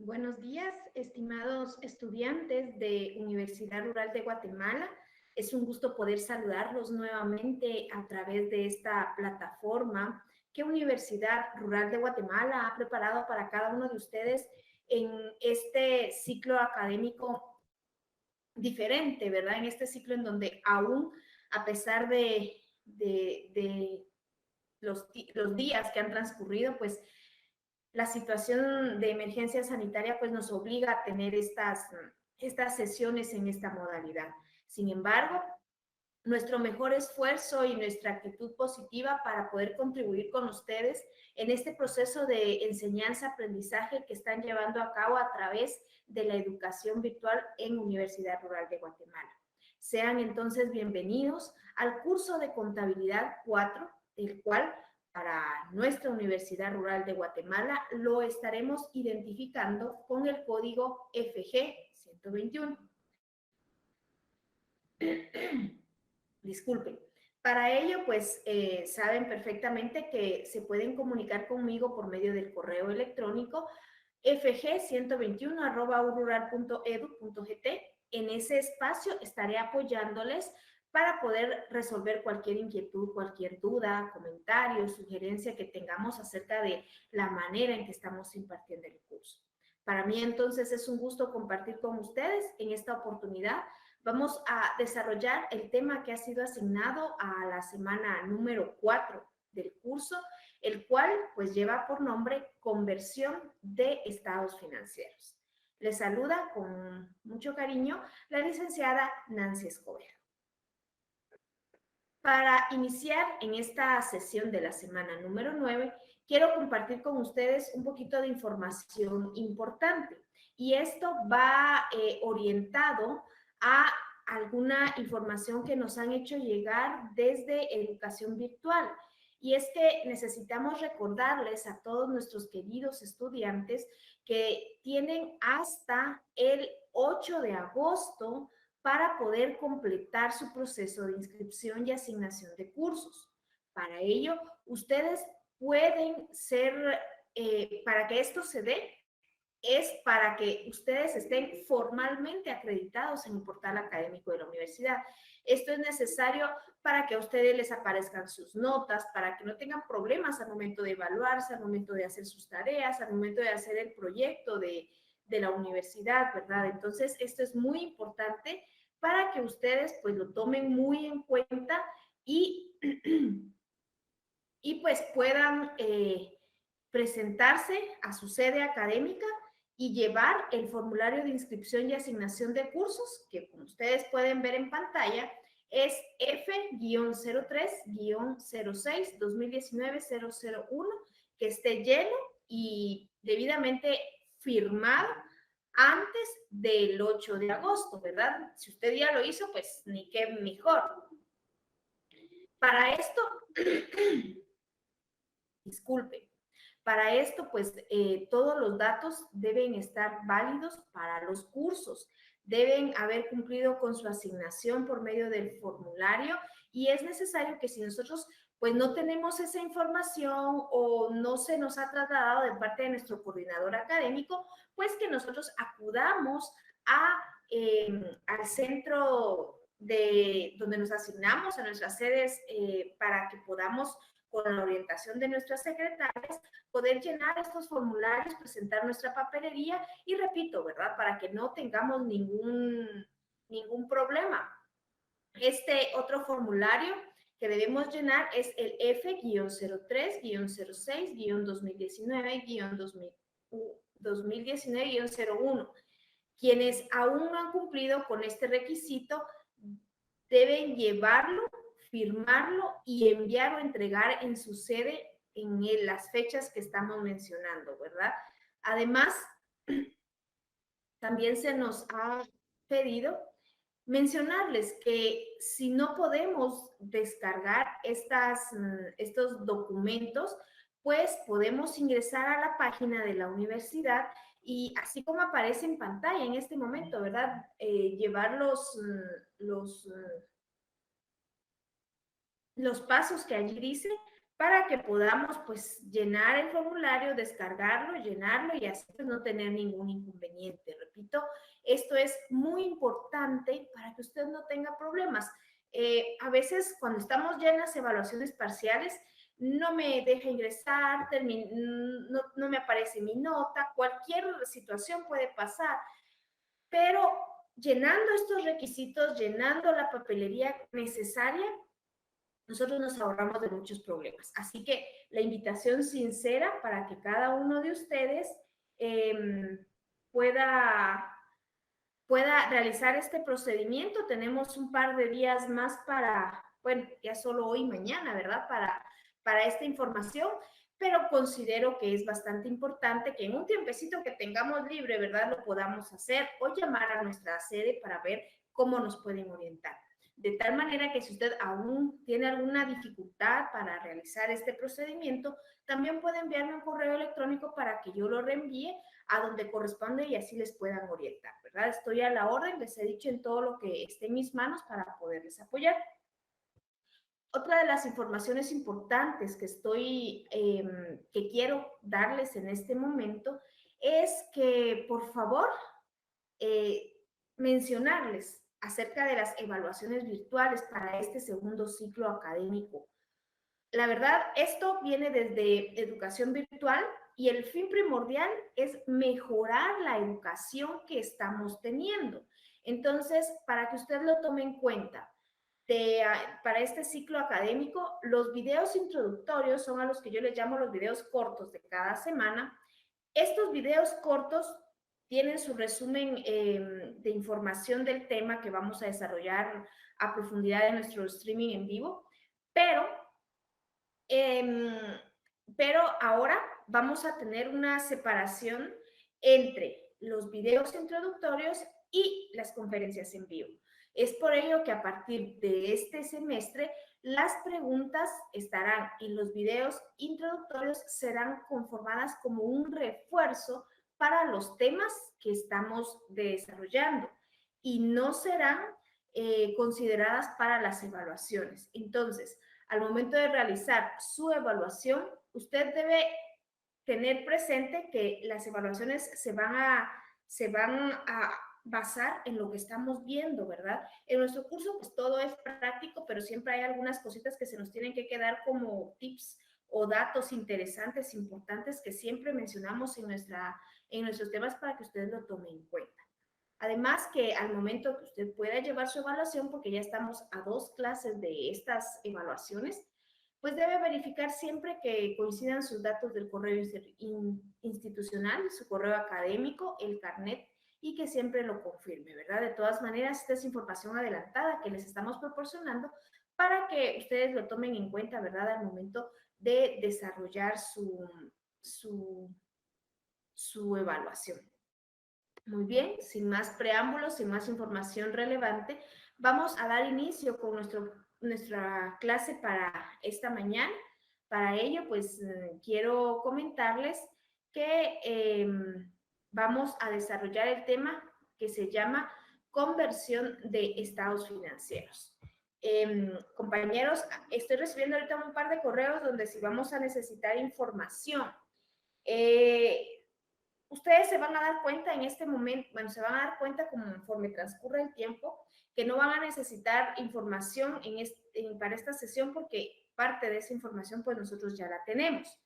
Buenos días, estimados estudiantes de Universidad Rural de Guatemala. Es un gusto poder saludarlos nuevamente a través de esta plataforma que Universidad Rural de Guatemala ha preparado para cada uno de ustedes en este ciclo académico diferente, ¿verdad? En este ciclo en donde aún, a pesar de los días que han transcurrido, pues la situación de emergencia sanitaria pues nos obliga a tener estas sesiones en esta modalidad. Sin embargo, nuestro mejor esfuerzo y nuestra actitud positiva para poder contribuir con ustedes en este proceso de enseñanza-aprendizaje que están llevando a cabo a través de la educación virtual en Universidad Rural de Guatemala. Sean entonces bienvenidos al curso de Contabilidad 4, el cual para nuestra Universidad Rural de Guatemala lo estaremos identificando con el código FG 121. Disculpen. Para ello, pues saben perfectamente que se pueden comunicar conmigo por medio del correo electrónico fg121@urural.edu.gt. En ese espacio estaré apoyándoles para poder resolver cualquier inquietud, cualquier duda, comentario, sugerencia que tengamos acerca de la manera en que estamos impartiendo el curso. Para mí entonces es un gusto compartir con ustedes en esta oportunidad. Vamos a desarrollar el tema que ha sido asignado a la semana número 4 del curso, el cual pues lleva por nombre Conversión de Estados Financieros. Les saluda con mucho cariño la licenciada Nancy Escobedo. Para iniciar en esta sesión de la semana número 9, quiero compartir con ustedes un poquito de información importante. Y esto va orientado a alguna información que nos han hecho llegar desde educación virtual. Y es que necesitamos recordarles a todos nuestros queridos estudiantes que tienen hasta el 8 de agosto para poder completar su proceso de inscripción y asignación de cursos. Para ello, ustedes pueden ser, para que esto se dé, es para que ustedes estén formalmente acreditados en el portal académico de la universidad. Esto es necesario para que a ustedes les aparezcan sus notas, para que no tengan problemas al momento de evaluarse, al momento de hacer sus tareas, al momento de hacer el proyecto de la universidad, ¿verdad? Entonces, esto es muy importante para que ustedes pues lo tomen muy en cuenta y, y pues puedan presentarse a su sede académica y llevar el formulario de inscripción y asignación de cursos, que como ustedes pueden ver en pantalla, es F-03-06-2019-001, que esté lleno y debidamente firmado antes del 8 de agosto, ¿verdad? Si usted ya lo hizo, pues ni qué mejor. Para esto, disculpe, para esto, pues todos los datos deben estar válidos para los cursos, deben haber cumplido con su asignación por medio del formulario y es necesario que si nosotros pues no tenemos esa información o no se nos ha trasladado de parte de nuestro coordinador académico, pues que nosotros acudamos al centro de donde nos asignamos, a nuestras sedes, para que podamos, con la orientación de nuestras secretarias, poder llenar estos formularios, presentar nuestra papelería y repito, ¿verdad? Para que no tengamos ningún problema. Este otro formulario que debemos llenar es el F-03-06-2019-2019-01. Quienes aún no han cumplido con este requisito deben llevarlo, firmarlo y enviar o entregar en su sede en las fechas que estamos mencionando, ¿verdad? Además, también se nos ha pedido mencionarles que si no podemos descargar estos documentos, pues podemos ingresar a la página de la universidad y así como aparece en pantalla en este momento, ¿verdad? Llevar los pasos que allí dice para que podamos pues llenar el formulario, descargarlo, llenarlo y así pues, no tener ningún inconveniente. Repito, esto es muy importante para que usted no tenga problemas. A veces cuando estamos ya en las evaluaciones parciales, no me deja ingresar, no me aparece mi nota, cualquier situación puede pasar, pero llenando estos requisitos, llenando la papelería necesaria, nosotros nos ahorramos de muchos problemas. Así que la invitación sincera para que cada uno de ustedes eh, pueda, pueda realizar este procedimiento. Tenemos un par de días más para, bueno, ya solo hoy y mañana, ¿verdad? Para esta información, pero considero que es bastante importante que en un tiempecito que tengamos libre, ¿verdad? Lo podamos hacer o llamar a nuestra sede para ver cómo nos pueden orientar. De tal manera que si usted aún tiene alguna dificultad para realizar este procedimiento, también puede enviarme un correo electrónico para que yo lo reenvíe a donde corresponde y así les puedan orientar, ¿verdad? Estoy a la orden, les he dicho en todo lo que esté en mis manos para poderles apoyar. Otra de las informaciones importantes que quiero darles en este momento es que, por favor, eh, mencionarles acerca de las evaluaciones virtuales para este segundo ciclo académico. La verdad, esto viene desde educación virtual y el fin primordial es mejorar la educación que estamos teniendo. Entonces, para que usted lo tome en cuenta, para este ciclo académico, los videos introductorios son a los que yo les llamo los videos cortos de cada semana. Estos videos cortos tienen su resumen de información del tema que vamos a desarrollar a profundidad en nuestro streaming en vivo, pero, eh, pero ahora vamos a tener una separación entre los videos introductorios y las conferencias en vivo. Es por ello que a partir de este semestre las preguntas estarán y los videos introductorios serán conformadas como un refuerzo para los temas que estamos desarrollando y no serán consideradas para las evaluaciones. Entonces, al momento de realizar su evaluación, usted debe tener presente que las evaluaciones se van a basar en lo que estamos viendo, ¿verdad? En nuestro curso, pues todo es práctico, pero siempre hay algunas cositas que se nos tienen que quedar como tips o datos interesantes, importantes, que siempre mencionamos en nuestros temas para que ustedes lo tomen en cuenta. Además que al momento que usted pueda llevar su evaluación, porque ya estamos a 2 clases de estas evaluaciones, pues debe verificar siempre que coincidan sus datos del correo institucional, su correo académico, el carnet y que siempre lo confirme, ¿verdad? De todas maneras, esta es información adelantada que les estamos proporcionando para que ustedes lo tomen en cuenta, ¿verdad? Al momento de desarrollar su evaluación. Muy bien, sin más preámbulos, sin más información relevante, vamos a dar inicio con nuestra clase para esta mañana. Para ello, pues quiero comentarles que vamos a desarrollar el tema que se llama conversión de estados financieros. Compañeros, estoy recibiendo ahorita un par de correos donde si vamos a necesitar información. Ustedes se van a dar cuenta en este momento, bueno, se van a dar cuenta conforme transcurre el tiempo, que no van a necesitar información para esta sesión porque parte de esa información pues nosotros ya la tenemos.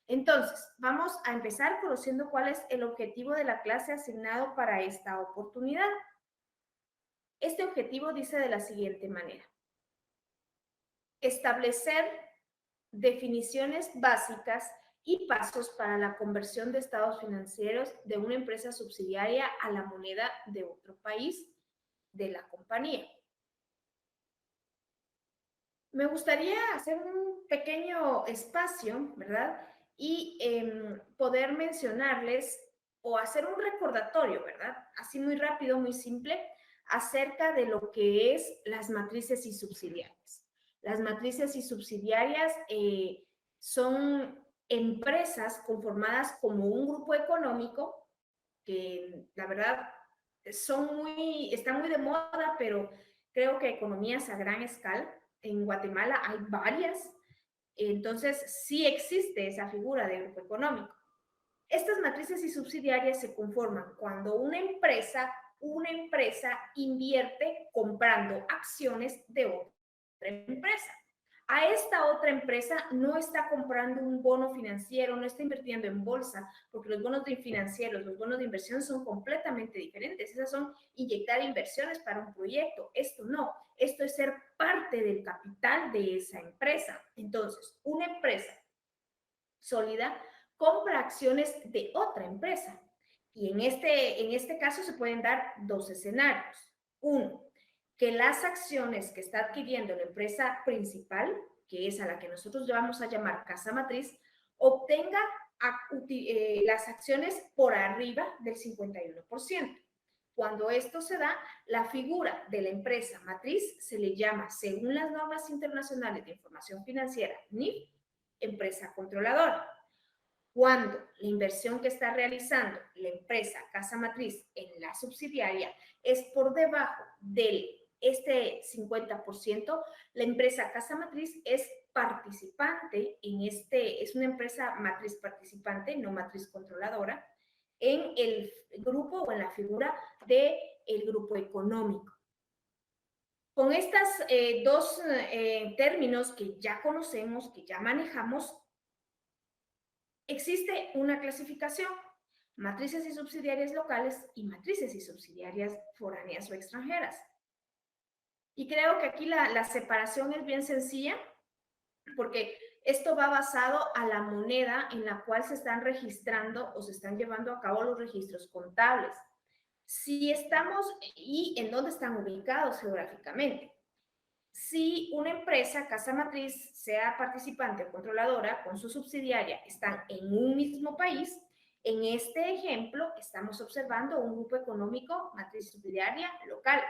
Entonces, vamos a empezar conociendo cuál es el objetivo de la clase asignado para esta oportunidad. Este objetivo dice de la siguiente manera: establecer definiciones básicas y pasos para la conversión de estados financieros de una empresa subsidiaria a la moneda de otro país de la compañía. Me gustaría hacer un pequeño espacio, ¿verdad? Y poder mencionarles o hacer un recordatorio, ¿verdad? Así muy rápido, muy simple, acerca de lo que es las matrices y subsidiarias. Las matrices y subsidiarias son empresas conformadas como un grupo económico que la verdad están muy de moda, pero creo que economías a gran escala. En Guatemala hay varias. Entonces, sí existe esa figura de grupo económico. Estas matrices y subsidiarias se conforman cuando una empresa invierte comprando acciones de otra empresa. A esta otra empresa no está comprando un bono financiero, no está invirtiendo en bolsa, porque los bonos financieros, los bonos de inversión son completamente diferentes. Esas son inyectar inversiones para un proyecto. Esto no, esto es ser parte del capital de esa empresa. Entonces, una empresa sólida compra acciones de otra empresa. Y en este caso se pueden dar dos escenarios. Uno, que las acciones que está adquiriendo la empresa principal, que es a la que nosotros vamos a llamar casa matriz, obtenga las acciones por arriba del 51%. Cuando esto se da, la figura de la empresa matriz se le llama, según las normas internacionales de información financiera, NIF, empresa controladora. Cuando la inversión que está realizando la empresa casa matriz en la subsidiaria es por debajo del 50%, la empresa casa matriz es participante es una empresa matriz participante, no matriz controladora, en el grupo o en la figura del grupo económico. Con estos dos términos que ya conocemos, que ya manejamos, existe una clasificación: matrices y subsidiarias locales y matrices y subsidiarias foráneas o extranjeras. Y creo que aquí la separación es bien sencilla, porque esto va basado a la moneda en la cual se están registrando o se están llevando a cabo los registros contables. Si estamos, y en dónde están ubicados geográficamente. Si una empresa, casa matriz, sea participante o controladora, con su subsidiaria están en un mismo país, en este ejemplo estamos observando un grupo económico matriz subsidiaria local.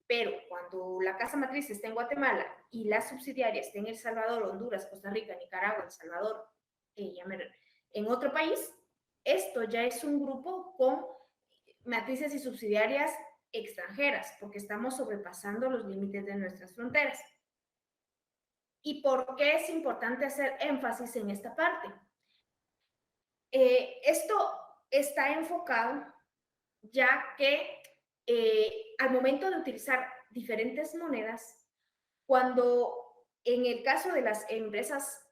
Pero cuando la casa matriz está en Guatemala y la subsidiaria está en El Salvador, Honduras, Costa Rica, Nicaragua, El Salvador, en otro país, esto ya es un grupo con matrices y subsidiarias extranjeras, porque estamos sobrepasando los límites de nuestras fronteras. ¿Y por qué es importante hacer énfasis en esta parte? Esto está enfocado ya que al momento de utilizar diferentes monedas, cuando en el caso de las empresas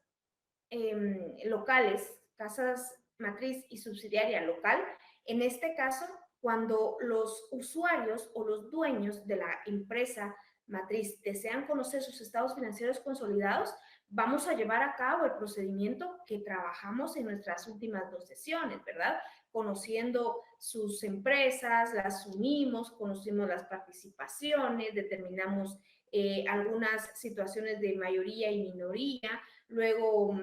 locales, casas matriz y subsidiaria local, en este caso, cuando los usuarios o los dueños de la empresa matriz desean conocer sus estados financieros consolidados, vamos a llevar a cabo el procedimiento que trabajamos en nuestras últimas dos sesiones, ¿verdad? Conociendo sus empresas, las unimos, conocimos las participaciones, determinamos algunas situaciones de mayoría y minoría, luego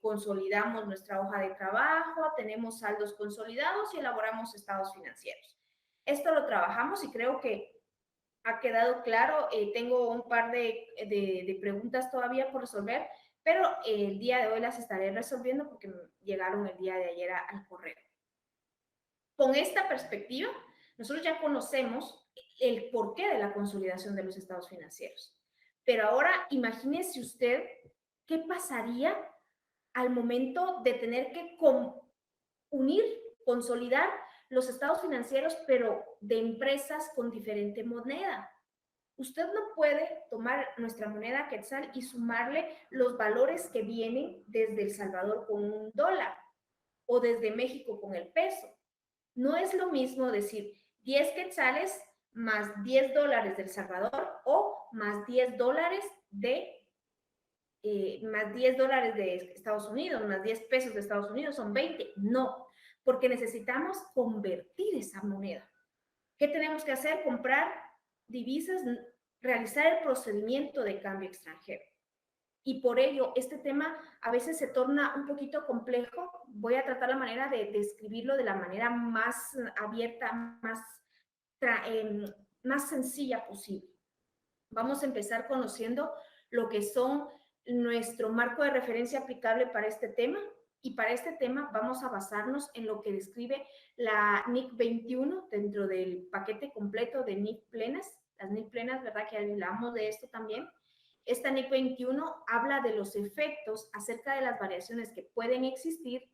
consolidamos nuestra hoja de trabajo, tenemos saldos consolidados y elaboramos estados financieros. Esto lo trabajamos y creo que ha quedado claro. Tengo un par de preguntas todavía por resolver, pero el día de hoy las estaré resolviendo porque llegaron el día de ayer al correo. Con esta perspectiva, nosotros ya conocemos el porqué de la consolidación de los estados financieros. Pero ahora imagínese usted qué pasaría al momento de tener que unir, consolidar los estados financieros, pero de empresas con diferente moneda. Usted no puede tomar nuestra moneda quetzal y sumarle los valores que vienen desde El Salvador con un dólar o desde México con el peso. No es lo mismo decir 10 quetzales más 10 dólares de El Salvador o más 10 dólares de Estados Unidos, más 10 pesos de Estados Unidos, son 20. No, porque necesitamos convertir esa moneda. ¿Qué tenemos que hacer? Comprar divisas, realizar el procedimiento de cambio extranjero. Y por ello, este tema a veces se torna un poquito complejo. Voy a tratar la manera de describirlo de la manera más abierta, más sencilla posible. Vamos a empezar conociendo lo que son nuestro marco de referencia aplicable para este tema. Y para este tema vamos a basarnos en lo que describe la NIC 21 dentro del paquete completo de NIC plenas. Las NIC plenas, ¿verdad? Que hablamos de esto también. Esta NIC 21 habla de los efectos acerca de las variaciones que pueden existir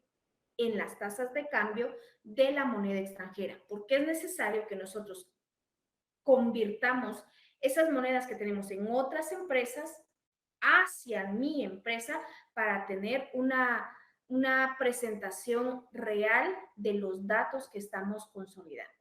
en las tasas de cambio de la moneda extranjera, porque es necesario que nosotros convirtamos esas monedas que tenemos en otras empresas hacia mi empresa para tener una presentación real de los datos que estamos consolidando.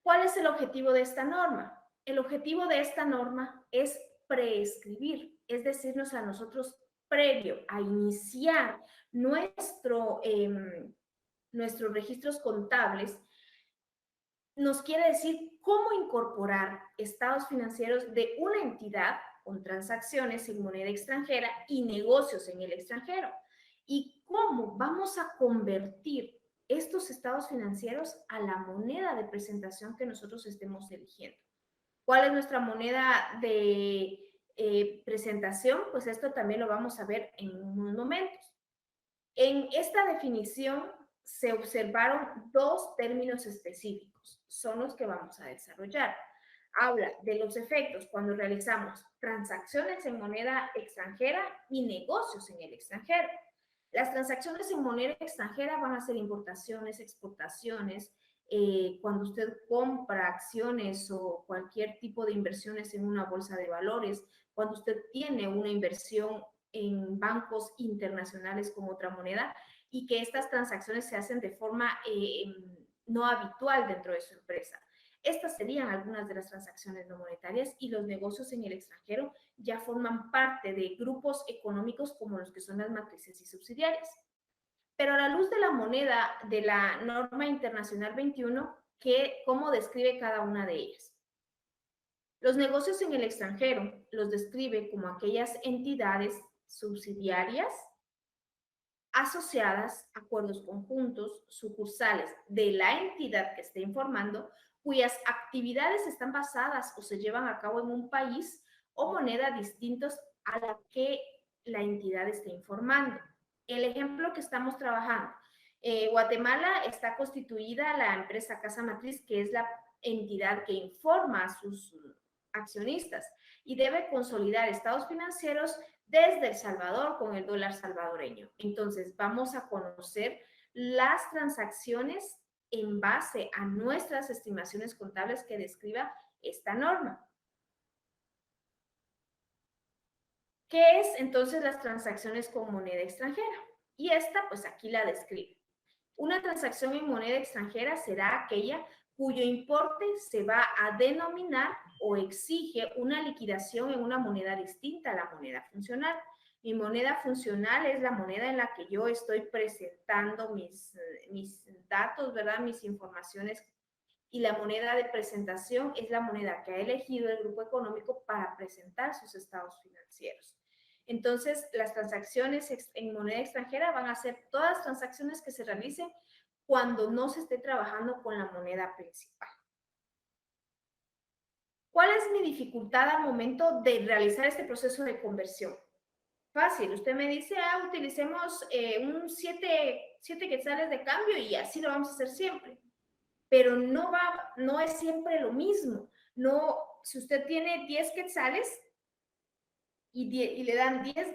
¿Cuál es el objetivo de esta norma? El objetivo de esta norma es prescribir, es decirnos a nosotros previo a iniciar nuestros registros contables, nos quiere decir cómo incorporar estados financieros de una entidad con transacciones en moneda extranjera y negocios en el extranjero. Y cómo vamos a convertir estos estados financieros a la moneda de presentación que nosotros estemos eligiendo. ¿Cuál es nuestra moneda de presentación? Pues esto también lo vamos a ver en unos momentos. En esta definición se observaron dos términos específicos, son los que vamos a desarrollar. Habla de los efectos cuando realizamos transacciones en moneda extranjera y negocios en el extranjero. Las transacciones en moneda extranjera van a ser importaciones, exportaciones, cuando usted compra acciones o cualquier tipo de inversiones en una bolsa de valores, cuando usted tiene una inversión en bancos internacionales con otra moneda y que estas transacciones se hacen de forma no habitual dentro de su empresa. Estas serían algunas de las transacciones no monetarias y los negocios en el extranjero ya forman parte de grupos económicos como los que son las matrices y subsidiarias. Pero a la luz de la moneda de la norma internacional 21, ¿cómo describe cada una de ellas? Los negocios en el extranjero los describe como aquellas entidades subsidiarias, asociadas, acuerdos conjuntos, sucursales de la entidad que esté informando, cuyas actividades están basadas o se llevan a cabo en un país o moneda distintos a la que la entidad esté informando. El ejemplo que estamos trabajando, Guatemala está constituida la empresa Casa Matriz, que es la entidad que informa a sus accionistas y debe consolidar estados financieros desde El Salvador con el dólar salvadoreño. Entonces, vamos a conocer las transacciones en base a nuestras estimaciones contables que describa esta norma. ¿Qué es entonces las transacciones con moneda extranjera? Y esta, pues aquí la describe. Una transacción en moneda extranjera será aquella cuyo importe se va a denominar o exige una liquidación en una moneda distinta a la moneda funcional. Mi moneda funcional es la moneda en la que yo estoy presentando mis datos, ¿verdad? Mis informaciones. Y la moneda de presentación es la moneda que ha elegido el grupo económico para presentar sus estados financieros. Entonces, las transacciones en moneda extranjera van a ser todas transacciones que se realicen cuando no se esté trabajando con la moneda principal. ¿Cuál es mi dificultad al momento de realizar este proceso de conversión? Fácil, usted me dice, utilicemos un 7 quetzales de cambio y así lo vamos a hacer siempre. Pero no es siempre lo mismo. No, si usted tiene 10 quetzales y le dan $10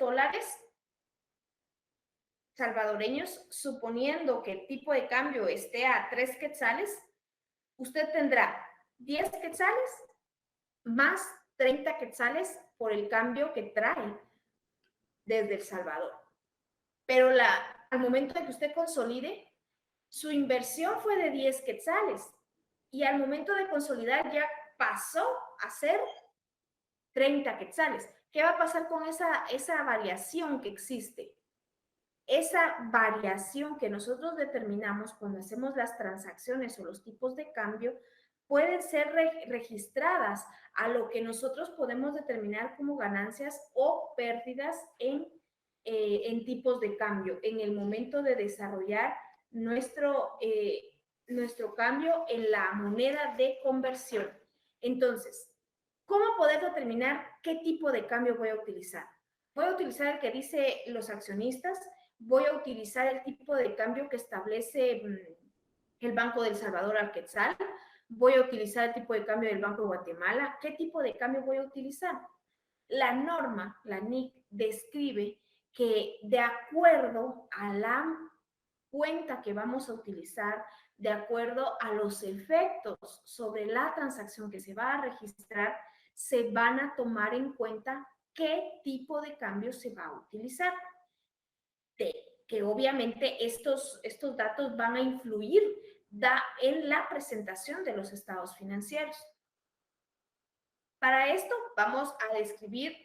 salvadoreños, suponiendo que el tipo de cambio esté a 3 quetzales, usted tendrá 10 quetzales más 30 quetzales por el cambio que trae desde El Salvador. Pero al momento de que usted consolide, su inversión fue de 10 quetzales y al momento de consolidar ya pasó a ser 30 quetzales. ¿Qué va a pasar con esa variación que existe? Esa variación que nosotros determinamos cuando hacemos las transacciones o los tipos de cambio pueden ser registradas a lo que nosotros podemos determinar como ganancias o pérdidas en tipos de cambio en el momento de desarrollar nuestro cambio en la moneda de conversión. Entonces, ¿cómo poder determinar qué tipo de cambio voy a utilizar? Voy a utilizar el que dice los accionistas, voy a utilizar el tipo de cambio que establece el Banco del Salvador al Quetzal, voy a utilizar el tipo de cambio del Banco de Guatemala. ¿Qué tipo de cambio voy a utilizar? La norma, la NIC, describe que de acuerdo a la cuenta que vamos a utilizar, de acuerdo a los efectos sobre la transacción que se va a registrar, se van a tomar en cuenta qué tipo de cambio se va a utilizar. Que obviamente estos datos van a influir en la presentación de los estados financieros. Para esto vamos a describir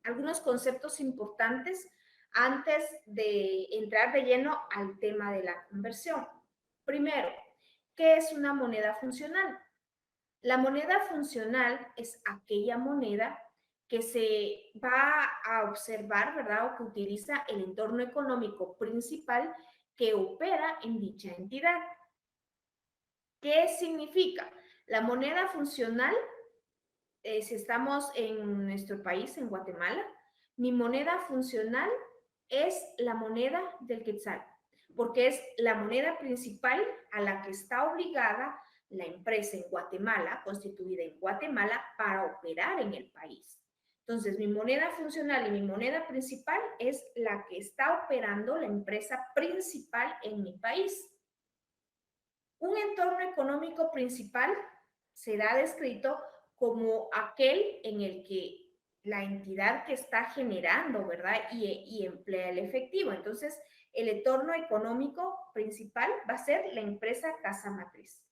algunos conceptos importantes antes de entrar de lleno al tema de la conversión. Primero, ¿qué es una moneda funcional? La moneda funcional es aquella moneda que se va a observar, ¿verdad? O que utiliza el entorno económico principal que opera en dicha entidad. ¿Qué significa? La moneda funcional, si estamos en nuestro país, en Guatemala, mi moneda funcional es la moneda del quetzal, porque es la moneda principal a la que está obligada la empresa en Guatemala, constituida en Guatemala, para operar en el país. Entonces, mi moneda funcional y mi moneda principal es la que está operando la empresa principal en mi país. Un entorno económico principal será descrito como aquel en el que la entidad que está generando, ¿verdad? Y emplea el efectivo. Entonces, el entorno económico principal va a ser la empresa casa matriz.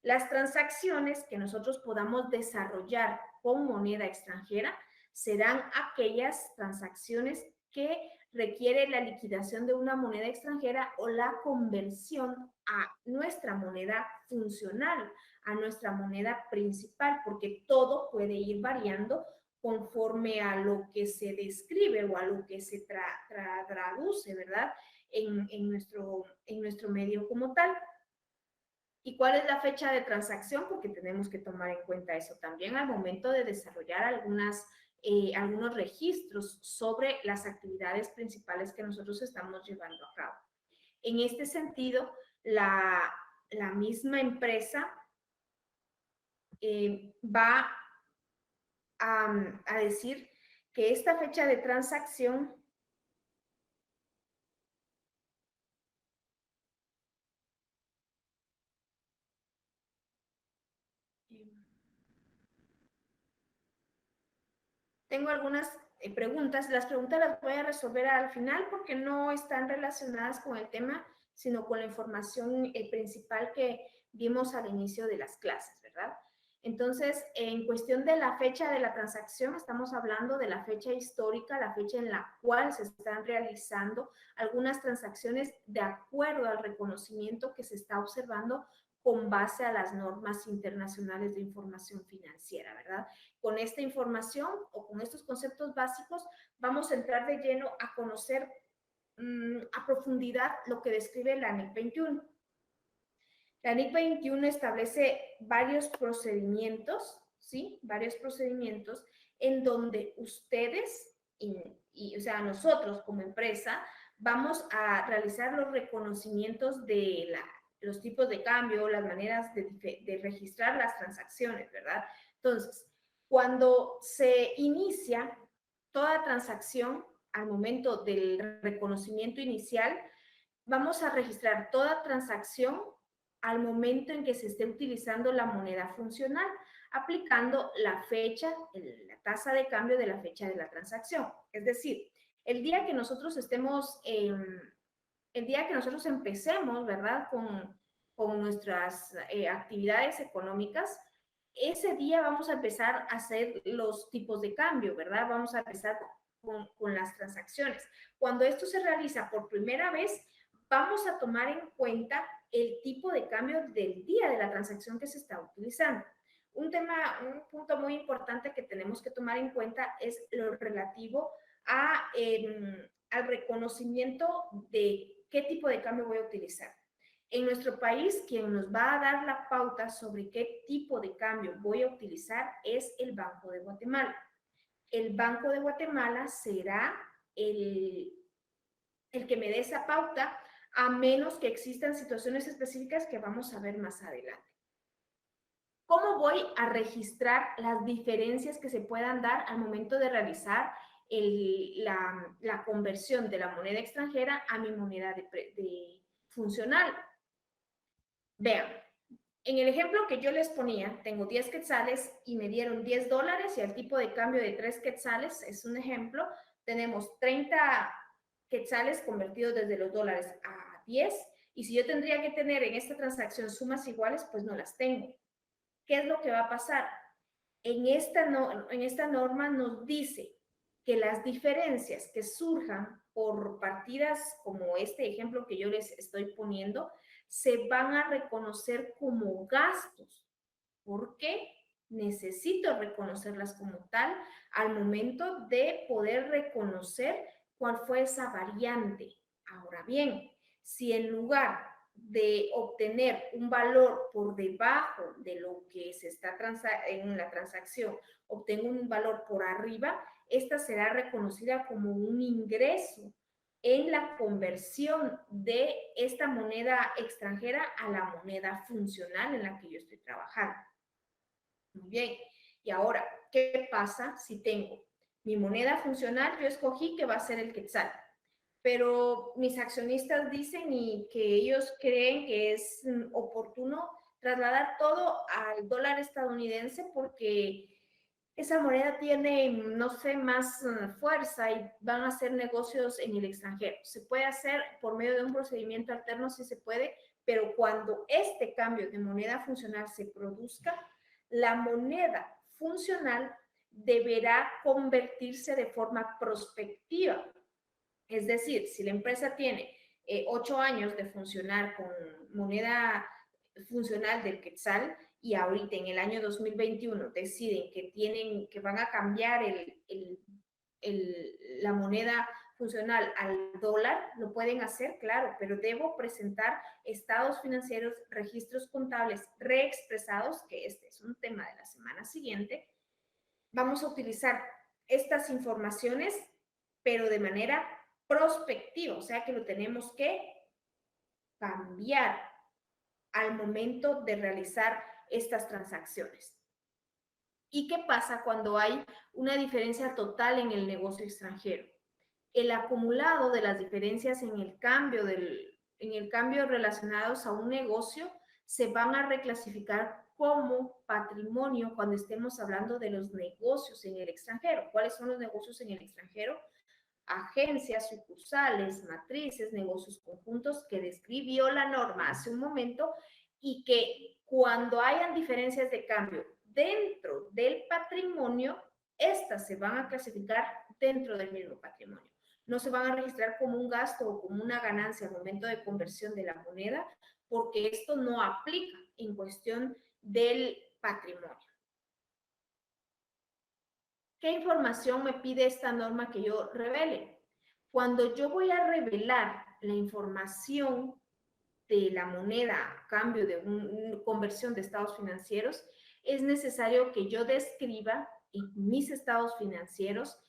Las transacciones que nosotros podamos desarrollar con moneda extranjera serán aquellas transacciones que requiere la liquidación de una moneda extranjera o la conversión a nuestra moneda funcional, a nuestra moneda principal, porque todo puede ir variando conforme a lo que se describe o a lo que se traduce, ¿verdad? En nuestro medio como tal. ¿Y cuál es la fecha de transacción? Porque tenemos que tomar en cuenta eso también al momento de desarrollar algunos registros sobre las actividades principales que nosotros estamos llevando a cabo. En este sentido, la misma empresa va a decir que esta fecha de transacción tengo algunas preguntas. Las preguntas las voy a resolver al final porque no están relacionadas con el tema, sino con la información principal que vimos al inicio de las clases, ¿verdad? Entonces, en cuestión de la fecha de la transacción, estamos hablando de la fecha histórica, la fecha en la cual se están realizando algunas transacciones de acuerdo al reconocimiento que se está observando con base a las normas internacionales de información financiera, ¿verdad? Con esta información o con estos conceptos básicos vamos a entrar de lleno a conocer a profundidad lo que describe la NIC 21. La NIC 21 establece varios procedimientos, ¿sí? Varios procedimientos en donde ustedes, o sea, nosotros como empresa, vamos a realizar los reconocimientos de los tipos de cambio, las maneras de registrar las transacciones, ¿verdad? Entonces, cuando se inicia toda transacción, al momento del reconocimiento inicial, vamos a registrar toda transacción al momento en que se esté utilizando la moneda funcional, aplicando la fecha, la tasa de cambio de la fecha de la transacción. Es decir, el día que nosotros empecemos, ¿verdad? Con nuestras actividades económicas, ese día vamos a empezar a hacer los tipos de cambio, ¿verdad? Vamos a empezar con las transacciones. Cuando esto se realiza por primera vez, vamos a tomar en cuenta el tipo de cambio del día de la transacción que se está utilizando. Un punto muy importante que tenemos que tomar en cuenta es lo relativo al reconocimiento de qué tipo de cambio voy a utilizar. En nuestro país, quien nos va a dar la pauta sobre qué tipo de cambio voy a utilizar es el Banco de Guatemala. El Banco de Guatemala será el que me dé esa pauta, a menos que existan situaciones específicas que vamos a ver más adelante. ¿Cómo voy a registrar las diferencias que se puedan dar al momento de realizar la conversión de la moneda extranjera a mi moneda de funcional? Vean, en el ejemplo que yo les ponía, tengo 10 quetzales y me dieron $10 y al tipo de cambio de 3 quetzales, es un ejemplo, tenemos 30 quetzales convertidos desde los dólares a 10, y si yo tendría que tener en esta transacción sumas iguales, pues no las tengo. ¿Qué es lo que va a pasar? En esta norma nos dice que las diferencias que surjan por partidas como este ejemplo que yo les estoy poniendo, se van a reconocer como gastos. ¿Por qué? Necesito reconocerlas como tal al momento de poder reconocer cuál fue esa variante. Ahora bien, si en lugar de obtener un valor por debajo de lo que se está en la transacción, obtengo un valor por arriba, esta será reconocida como un ingreso en la conversión de esta moneda extranjera a la moneda funcional en la que yo estoy trabajando. Muy bien. Y ahora, ¿qué pasa si tengo mi moneda funcional? Yo escogí que va a ser el quetzal, pero mis accionistas dicen y que ellos creen que es oportuno trasladar todo al dólar estadounidense porque esa moneda tiene, no sé, más fuerza y van a hacer negocios en el extranjero. Se puede hacer por medio de un procedimiento alterno, sí se puede, pero cuando este cambio de moneda funcional se produzca, la moneda funcional deberá convertirse de forma prospectiva. Es decir, si la empresa tiene 8 años de funcionar con moneda funcional del quetzal y ahorita en el año 2021 deciden que van a cambiar la moneda funcional al dólar, lo pueden hacer, claro, pero debo presentar estados financieros, registros contables reexpresados, que este es un tema de la semana siguiente. Vamos a utilizar estas informaciones, pero de manera prospectiva, o sea que lo tenemos que cambiar al momento de realizar estas transacciones. ¿Y qué pasa cuando hay una diferencia total en el negocio extranjero? El acumulado de las diferencias en el cambio relacionados a un negocio se van a reclasificar como patrimonio cuando estemos hablando de los negocios en el extranjero. ¿Cuáles son los negocios en el extranjero? Agencias, sucursales, matrices, negocios conjuntos que describió la norma hace un momento y que cuando hayan diferencias de cambio dentro del patrimonio, estas se van a clasificar dentro del mismo patrimonio. No se van a registrar como un gasto o como una ganancia al momento de conversión de la moneda, porque esto no aplica en cuestión del patrimonio. ¿Qué información me pide esta norma que yo revele? Cuando yo voy a revelar la información de la moneda a cambio de una conversión de estados financieros, es necesario que yo describa en mis estados financieros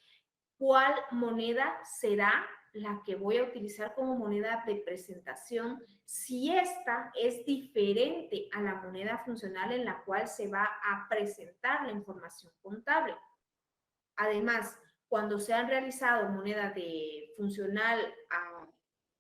cuál moneda será la que voy a utilizar como moneda de presentación si esta es diferente a la moneda funcional en la cual se va a presentar la información contable. Además, cuando se han realizado moneda de funcional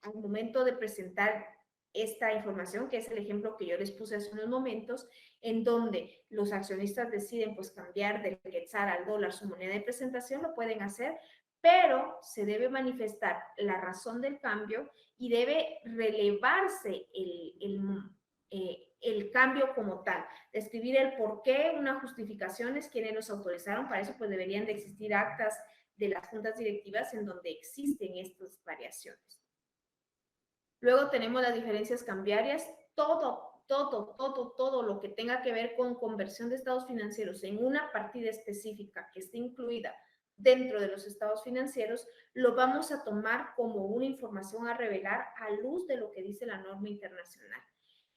al momento de presentar esta información, que es el ejemplo que yo les puse hace unos momentos, en donde los accionistas deciden pues cambiar del quetzal al dólar su moneda de presentación, lo pueden hacer, pero se debe manifestar la razón del cambio y debe relevarse el cambio como tal, describir el por qué, unas justificaciones, quienes los autorizaron, para eso pues deberían de existir actas de las juntas directivas en donde existen estas variaciones. Luego tenemos las diferencias cambiarias, todo lo que tenga que ver con conversión de estados financieros en una partida específica que esté incluida dentro de los estados financieros, lo vamos a tomar como una información a revelar a luz de lo que dice la norma internacional.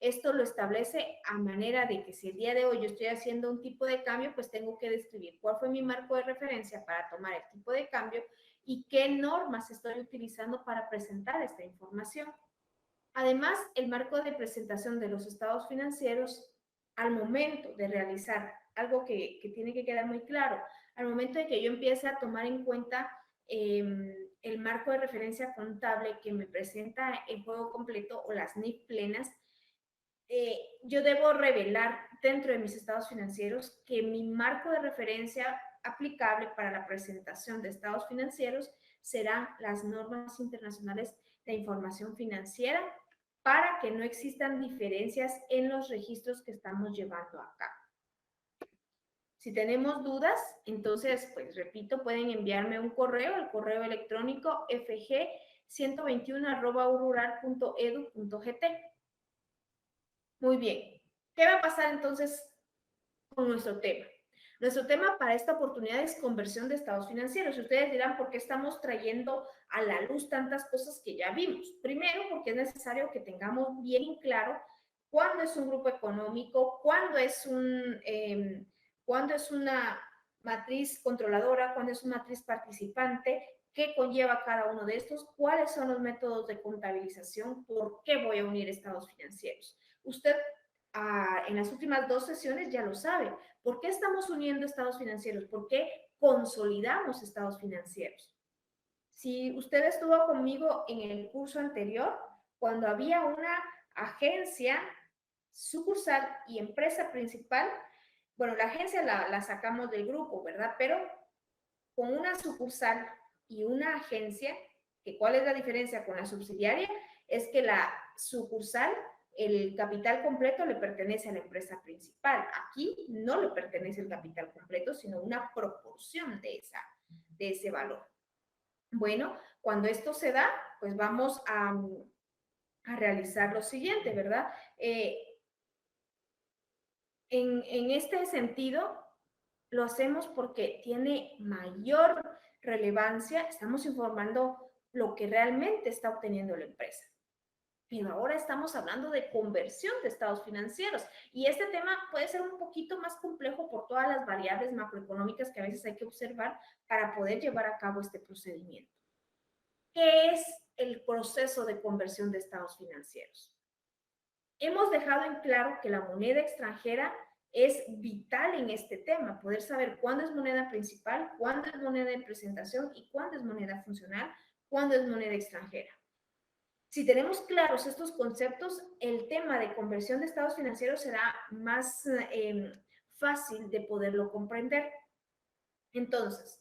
Esto lo establece a manera de que si el día de hoy yo estoy haciendo un tipo de cambio, pues tengo que describir cuál fue mi marco de referencia para tomar el tipo de cambio y qué normas estoy utilizando para presentar esta información. Además, el marco de presentación de los estados financieros al momento de realizar algo que tiene que quedar muy claro, al momento de que yo empiece a tomar en cuenta el marco de referencia contable que me presenta el juego completo o las NIF plenas, yo debo revelar dentro de mis estados financieros que mi marco de referencia aplicable para la presentación de estados financieros serán las normas internacionales de información financiera para que no existan diferencias en los registros que estamos llevando a cabo. Si tenemos dudas, entonces, pues repito, pueden enviarme un correo, el correo electrónico fg121@urural.edu.gt. Muy bien. ¿Qué va a pasar entonces con nuestro tema? Nuestro tema para esta oportunidad es conversión de estados financieros. Y ustedes dirán, ¿por qué estamos trayendo a la luz tantas cosas que ya vimos? Primero, porque es necesario que tengamos bien claro cuándo es un grupo económico, cuándo es una matriz controladora, cuándo es una matriz participante, qué conlleva cada uno de estos, cuáles son los métodos de contabilización, por qué voy a unir estados financieros. Usted en las últimas 2 sesiones ya lo sabe. ¿Por qué estamos uniendo estados financieros? ¿Por qué consolidamos estados financieros? Si usted estuvo conmigo en el curso anterior, cuando había una agencia, sucursal y empresa principal, bueno, la agencia la sacamos del grupo, ¿verdad? Pero con una sucursal y una agencia, ¿cuál es la diferencia con la subsidiaria? Es que la sucursal, el capital completo le pertenece a la empresa principal. Aquí no le pertenece el capital completo, sino una proporción de ese valor. Bueno, cuando esto se da, pues vamos a realizar lo siguiente, ¿verdad? En este sentido, lo hacemos porque tiene mayor relevancia, estamos informando lo que realmente está obteniendo la empresa. Pero ahora estamos hablando de conversión de estados financieros y este tema puede ser un poquito más complejo por todas las variables macroeconómicas que a veces hay que observar para poder llevar a cabo este procedimiento. ¿Qué es el proceso de conversión de estados financieros? Hemos dejado en claro que la moneda extranjera es vital en este tema, poder saber cuándo es moneda principal, cuándo es moneda de presentación y cuándo es moneda funcional, cuándo es moneda extranjera. Si tenemos claros estos conceptos, el tema de conversión de estados financieros será más fácil de poderlo comprender. Entonces,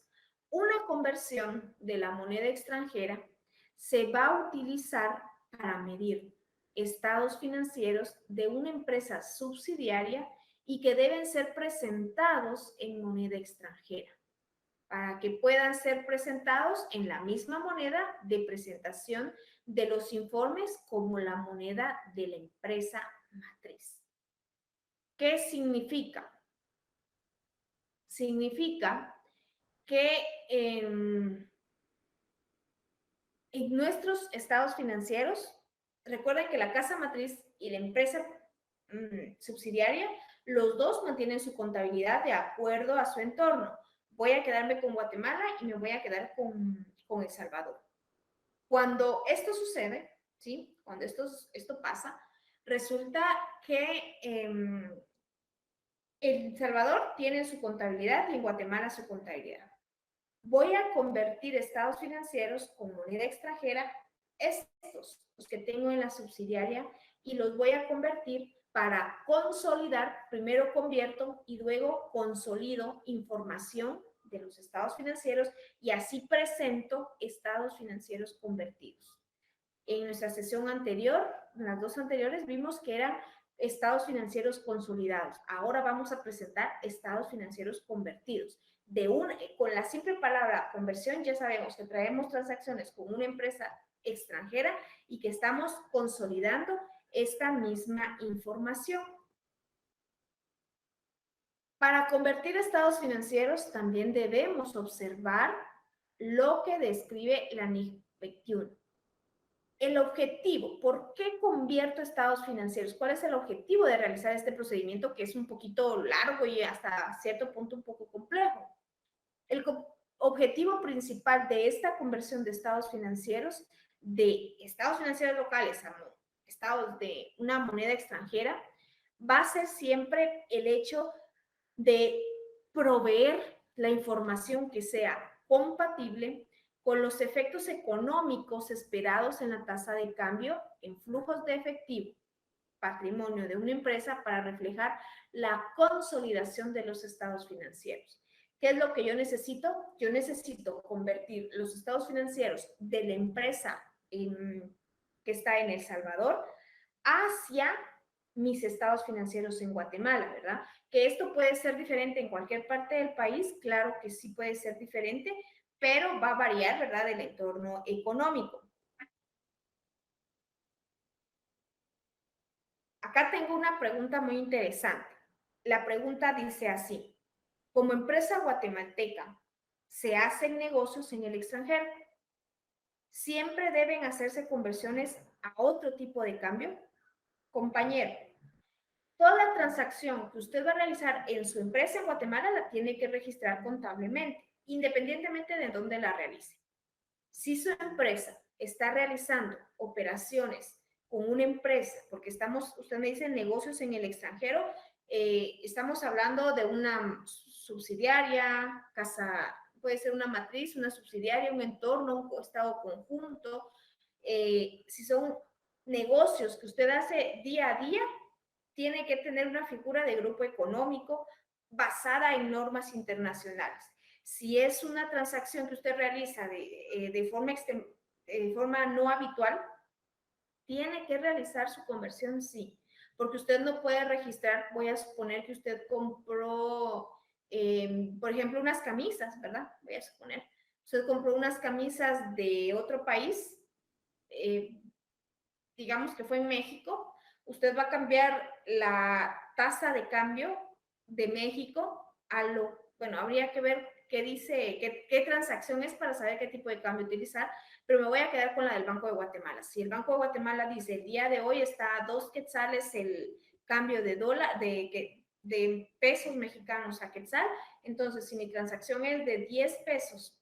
una conversión de la moneda extranjera se va a utilizar para medir estados financieros de una empresa subsidiaria y que deben ser presentados en moneda extranjera, para que puedan ser presentados en la misma moneda de presentación de los informes como la moneda de la empresa matriz. ¿Qué significa? Significa que en nuestros estados financieros, recuerden que la casa matriz y la empresa subsidiaria, los dos mantienen su contabilidad de acuerdo a su entorno. Voy a quedarme con Guatemala y me voy a quedar con El Salvador. Cuando esto sucede, ¿sí? Cuando esto pasa, resulta que El Salvador tiene su contabilidad y en Guatemala su contabilidad. Voy a convertir estados financieros con moneda extranjera, estos, los que tengo en la subsidiaria, y los voy a convertir para consolidar, primero convierto y luego consolido información de los estados financieros y así presento estados financieros convertidos. En nuestra sesión anterior, en las 2 anteriores, vimos que eran estados financieros consolidados. Ahora vamos a presentar estados financieros convertidos. Con la simple palabra conversión ya sabemos que traemos transacciones con una empresa extranjera y que estamos consolidando esta misma información. Para convertir estados financieros también debemos observar lo que describe la NIF 21. El objetivo, ¿por qué convierto estados financieros? ¿Cuál es el objetivo de realizar este procedimiento que es un poquito largo y hasta cierto punto un poco complejo? El objetivo principal de esta conversión de estados financieros locales a estados de una moneda extranjera va a ser siempre el hecho de proveer la información que sea compatible con los efectos económicos esperados en la tasa de cambio, en flujos de efectivo, patrimonio de una empresa para reflejar la consolidación de los estados financieros. ¿Qué es lo que yo necesito? Yo necesito convertir los estados financieros de la empresa que está en El Salvador hacia mis estados financieros en Guatemala, ¿verdad? Que esto puede ser diferente en cualquier parte del país, claro que sí puede ser diferente, pero va a variar, ¿verdad?, del entorno económico. Acá tengo una pregunta muy interesante. La pregunta dice así: como empresa guatemalteca, ¿se hacen negocios en el extranjero? ¿Siempre deben hacerse conversiones a otro tipo de cambio? Compañero, toda transacción que usted va a realizar en su empresa en Guatemala la tiene que registrar contablemente, independientemente de dónde la realice. Si su empresa está realizando operaciones con una empresa, porque usted me dice negocios en el extranjero, estamos hablando de una subsidiaria, casa, puede ser una matriz, una subsidiaria, un entorno, un estado conjunto. Si son negocios que usted hace día a día, tiene que tener una figura de grupo económico basada en normas internacionales. Si es una transacción que usted realiza de forma no habitual, tiene que realizar su conversión, sí, porque usted no puede registrar, voy a suponer que usted compró, por ejemplo, unas camisas, ¿verdad? Voy a suponer, usted compró unas camisas de otro país, eh, digamos que fue en México, usted va a cambiar la tasa de cambio de México bueno, habría que ver qué dice, qué transacción es para saber qué tipo de cambio utilizar, pero me voy a quedar con la del Banco de Guatemala. Si el Banco de Guatemala dice el día de hoy está a 2 quetzales el cambio de dólar, de pesos mexicanos a quetzal, entonces si mi transacción es de 10 pesos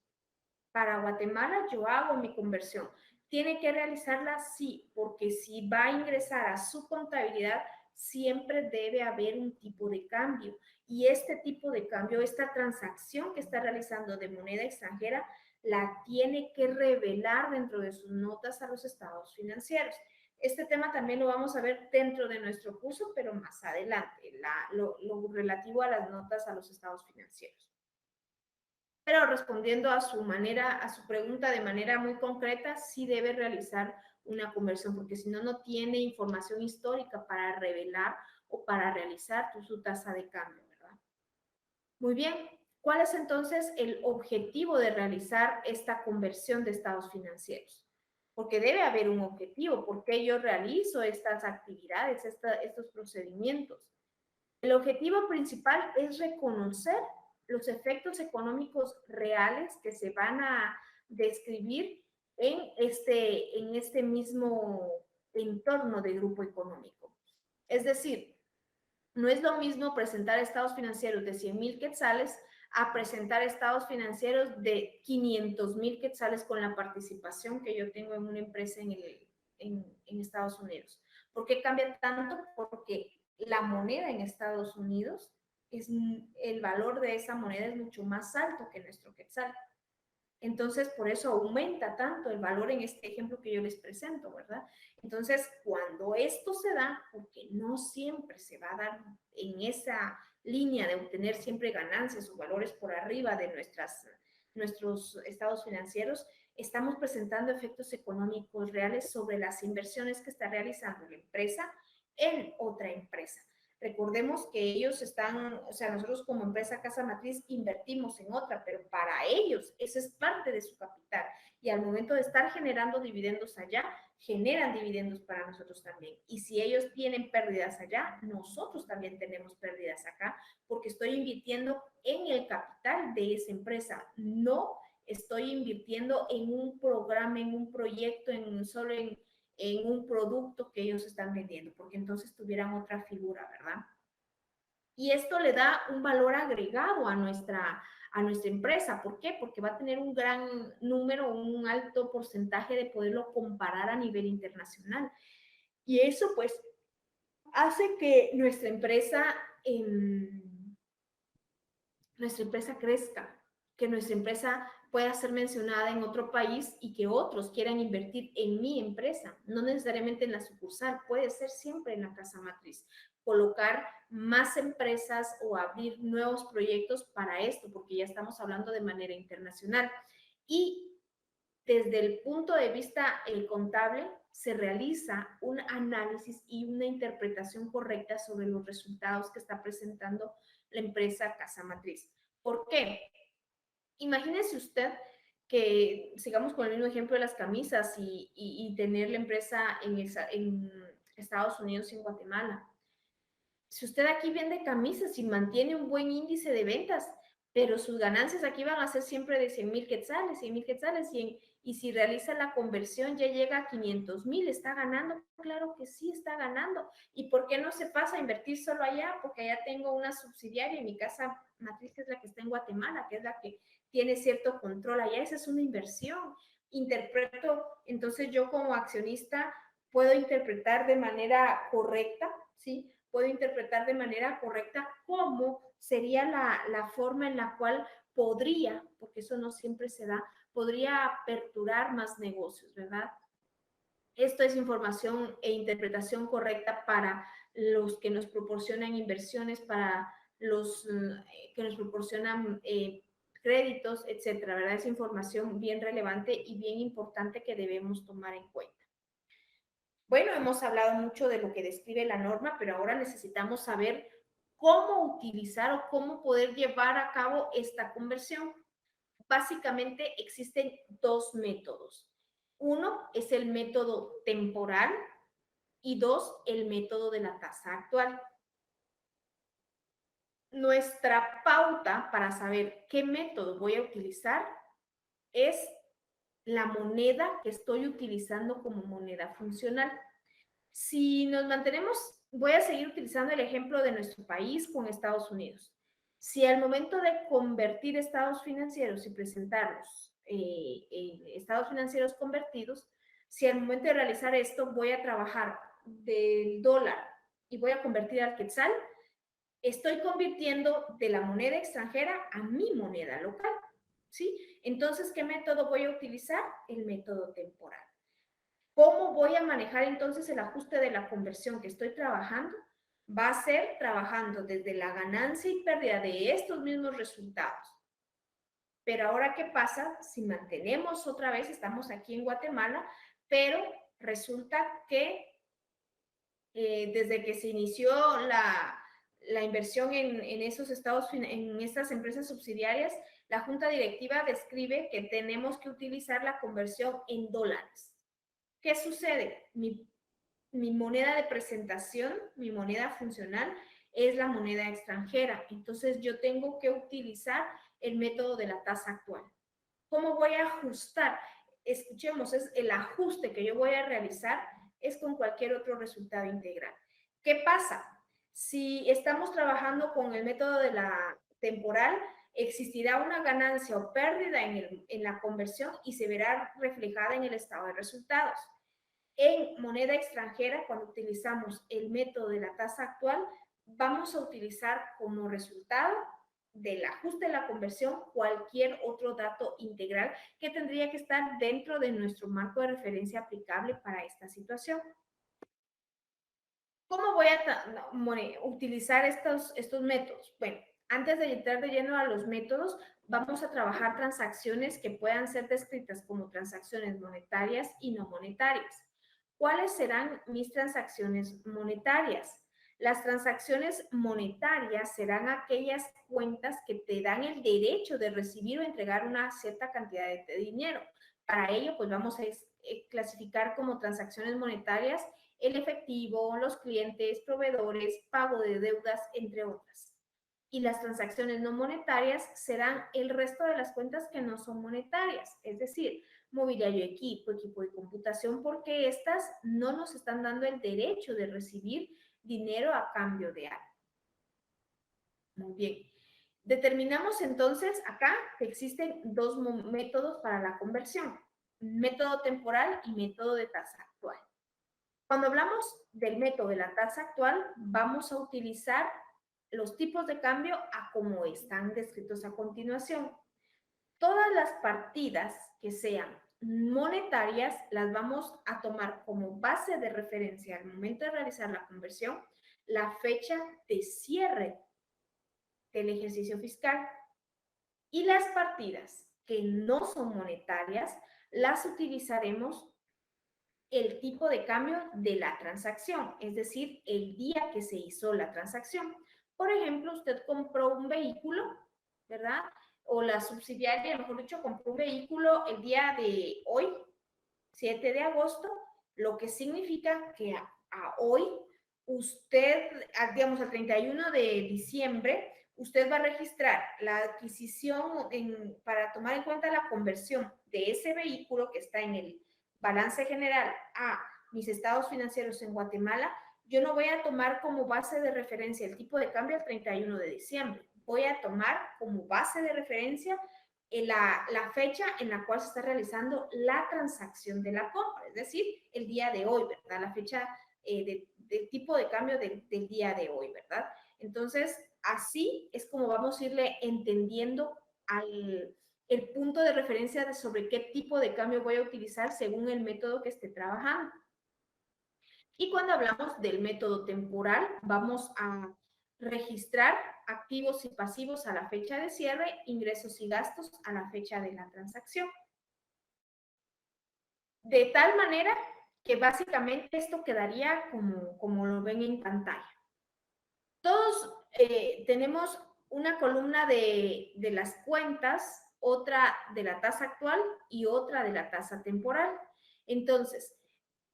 para Guatemala, yo hago mi conversión. ¿Tiene que realizarla? Sí, porque si va a ingresar a su contabilidad, siempre debe haber un tipo de cambio. Y este tipo de cambio, esta transacción que está realizando de moneda extranjera, la tiene que revelar dentro de sus notas a los estados financieros. Este tema también lo vamos a ver dentro de nuestro curso, pero más adelante, lo relativo a las notas a los estados financieros. Pero respondiendo a su pregunta de manera muy concreta, sí debe realizar una conversión, porque si no, no tiene información histórica para revelar o para realizar su tasa de cambio, ¿verdad? Muy bien, ¿cuál es entonces el objetivo de realizar esta conversión de estados financieros? Porque debe haber un objetivo, ¿por qué yo realizo estas actividades, estos procedimientos? El objetivo principal es reconocer los efectos económicos reales que se van a describir en este mismo entorno de grupo económico. Es decir, no es lo mismo presentar estados financieros de 100,000 quetzales a presentar estados financieros de 500,000 quetzales con la participación que yo tengo en una empresa en Estados Unidos. ¿Por qué cambia tanto? Porque la moneda en Estados Unidos, el valor de esa moneda es mucho más alto que nuestro quetzal. Entonces, por eso aumenta tanto el valor en este ejemplo que yo les presento, ¿verdad? Entonces, cuando esto se da, porque no siempre se va a dar en esa línea de obtener siempre ganancias o valores por arriba de nuestros estados financieros, estamos presentando efectos económicos reales sobre las inversiones que está realizando la empresa en otra empresa. Recordemos que ellos o sea, nosotros como empresa Casa Matriz invertimos en otra, pero para ellos esa es parte de su capital. Y al momento de estar generando dividendos allá, generan dividendos para nosotros también. Y si ellos tienen pérdidas allá, nosotros también tenemos pérdidas acá, porque estoy invirtiendo en el capital de esa empresa, no estoy invirtiendo en un programa, en un proyecto, solo en un producto que ellos están vendiendo, porque entonces tuvieran otra figura, ¿verdad? Y esto le da un valor agregado a nuestra empresa. ¿Por qué? Porque va a tener un gran número, un alto porcentaje de poderlo comparar a nivel internacional. Y eso, pues, hace que nuestra empresa crezca, que nuestra empresa pueda ser mencionada en otro país y que otros quieran invertir en mi empresa, no necesariamente en la sucursal, puede ser siempre en la casa matriz. Colocar más empresas o abrir nuevos proyectos para esto, porque ya estamos hablando de manera internacional. Y desde el punto de vista contable, se realiza un análisis y una interpretación correcta sobre los resultados que está presentando la empresa casa matriz. ¿Por qué? Imagínese usted que sigamos con el mismo ejemplo de las camisas y tener la empresa en Estados Unidos y en Guatemala. Si usted aquí vende camisas y mantiene un buen índice de ventas, pero sus ganancias aquí van a ser siempre de 100,000 quetzales, 100,000 quetzales, y si realiza la conversión ya llega a 500,000, ¿está ganando? Claro que sí, está ganando. ¿Y por qué no se pasa a invertir solo allá? Porque allá tengo una subsidiaria en mi casa matriz, que es la que está en Guatemala, que es la que tiene cierto control allá. Esa es una inversión. Interpreto, entonces yo como accionista puedo interpretar de manera correcta, ¿sí? Puedo interpretar de manera correcta cómo sería la forma en la cual podría, porque eso no siempre se da, podría aperturar más negocios, ¿verdad? Esto es información e interpretación correcta para los que nos proporcionan inversiones, para los que nos proporcionan créditos, etcétera, ¿verdad? Es información bien relevante y bien importante que debemos tomar en cuenta. Bueno, hemos hablado mucho de lo que describe la norma, pero ahora necesitamos saber cómo utilizar o cómo poder llevar a cabo esta conversión. Básicamente existen dos métodos. Uno es el método temporal y dos, el método de la tasa actual. Nuestra pauta para saber qué método voy a utilizar es la moneda que estoy utilizando como moneda funcional. Si nos mantenemos, voy a seguir utilizando el ejemplo de nuestro país con Estados Unidos. Si al momento de convertir estados financieros y presentarlos, estados financieros convertidos, si al momento de realizar esto voy a trabajar del dólar y voy a convertir al quetzal, estoy convirtiendo de la moneda extranjera a mi moneda local, ¿sí? Entonces, ¿qué método voy a utilizar? El método temporal. ¿Cómo voy a manejar entonces el ajuste de la conversión que estoy trabajando? Va a ser trabajando desde la ganancia y pérdida de estos mismos resultados. Pero ahora, ¿qué pasa si mantenemos otra vez, estamos aquí en Guatemala, pero resulta que desde que se inició la inversión en esos estados, en estas empresas subsidiarias, la junta directiva describe que tenemos que utilizar la conversión en dólares. ¿Qué sucede? Mi moneda de presentación, mi moneda funcional, es la moneda extranjera. Entonces yo tengo que utilizar el método de la tasa actual. ¿Cómo voy a ajustar? Escuchemos, es el ajuste que yo voy a realizar es con cualquier otro resultado integral. ¿Qué pasa? Si estamos trabajando con el método de la temporal, existirá una ganancia o pérdida en la conversión y se verá reflejada en el estado de resultados. En moneda extranjera, cuando utilizamos el método de la tasa actual, vamos a utilizar como resultado del ajuste de la conversión cualquier otro dato integral que tendría que estar dentro de nuestro marco de referencia aplicable para esta situación. ¿Cómo voy a utilizar estos métodos? Bueno, antes de entrar de lleno a los métodos, vamos a trabajar transacciones que puedan ser descritas como transacciones monetarias y no monetarias. ¿Cuáles serán mis transacciones monetarias? Las transacciones monetarias serán aquellas cuentas que te dan el derecho de recibir o entregar una cierta cantidad de dinero. Para ello, pues vamos a clasificar como transacciones monetarias el efectivo, los clientes, proveedores, pago de deudas, entre otras. Y las transacciones no monetarias serán el resto de las cuentas que no son monetarias, es decir, mobiliario, equipo de computación, porque estas no nos están dando el derecho de recibir dinero a cambio de algo. Muy bien. Determinamos entonces acá que existen dos métodos para la conversión, método temporal y método de tasa actual. Cuando hablamos del método de la tasa actual, vamos a utilizar los tipos de cambio a como están descritos a continuación. Todas las partidas que sean monetarias las vamos a tomar como base de referencia al momento de realizar la conversión, la fecha de cierre del ejercicio fiscal. Y las partidas que no son monetarias las utilizaremos el tipo de cambio de la transacción, es decir, el día que se hizo la transacción. Por ejemplo, usted compró un vehículo, ¿verdad? O la subsidiaria, mejor dicho, compró un vehículo el día de hoy, 7 de agosto, lo que significa que a hoy usted, digamos, al 31 de diciembre, usted va a registrar la adquisición para tomar en cuenta la conversión de ese vehículo que está en el balance general a mis estados financieros en Guatemala. Yo no voy a tomar como base de referencia el tipo de cambio al 31 de diciembre. Voy a tomar como base de referencia la fecha en la cual se está realizando la transacción de la compra, es decir, el día de hoy, ¿verdad? La fecha del tipo de cambio del día de hoy, ¿verdad? Entonces, así es como vamos a irle entendiendo el punto de referencia de sobre qué tipo de cambio voy a utilizar según el método que esté trabajando. Y cuando hablamos del método temporal, vamos a registrar activos y pasivos a la fecha de cierre, ingresos y gastos a la fecha de la transacción. De tal manera que básicamente esto quedaría como lo ven en pantalla. Todos tenemos una columna de las cuentas, otra de la tasa actual y otra de la tasa temporal. Entonces,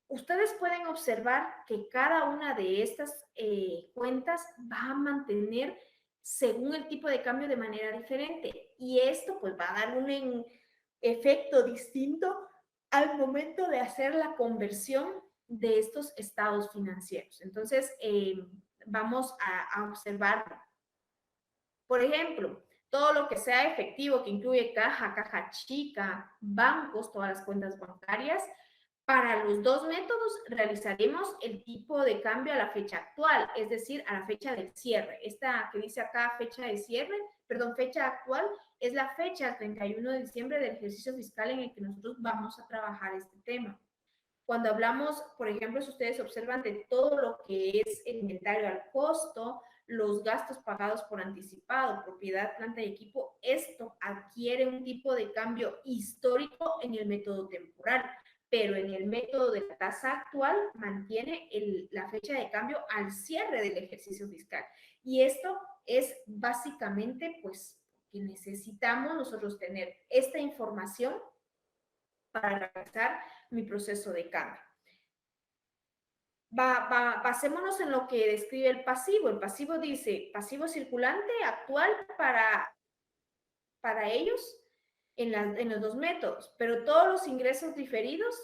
ustedes pueden observar que cada una de estas cuentas va a mantener según el tipo de cambio de manera diferente. Y esto pues va a dar un efecto distinto al momento de hacer la conversión de estos estados financieros. Entonces, vamos a observar, por ejemplo, todo lo que sea efectivo, que incluye caja, caja chica, bancos, todas las cuentas bancarias. Para los dos métodos realizaremos el tipo de cambio a la fecha actual, es decir, a la fecha del cierre. Esta que dice acá fecha de cierre, perdón, fecha actual, es la fecha 31 de diciembre del ejercicio fiscal en el que nosotros vamos a trabajar este tema. Cuando hablamos, por ejemplo, si ustedes observan de todo lo que es el inventario al costo, los gastos pagados por anticipado, propiedad, planta y equipo, esto adquiere un tipo de cambio histórico en el método temporal, pero en el método de la tasa actual mantiene la fecha de cambio al cierre del ejercicio fiscal. Y esto es básicamente, pues, que necesitamos nosotros tener esta información para realizar mi proceso de cambio. Basémonos en lo que describe el pasivo. El pasivo dice, pasivo circulante actual para ellos en los dos métodos, pero todos los ingresos diferidos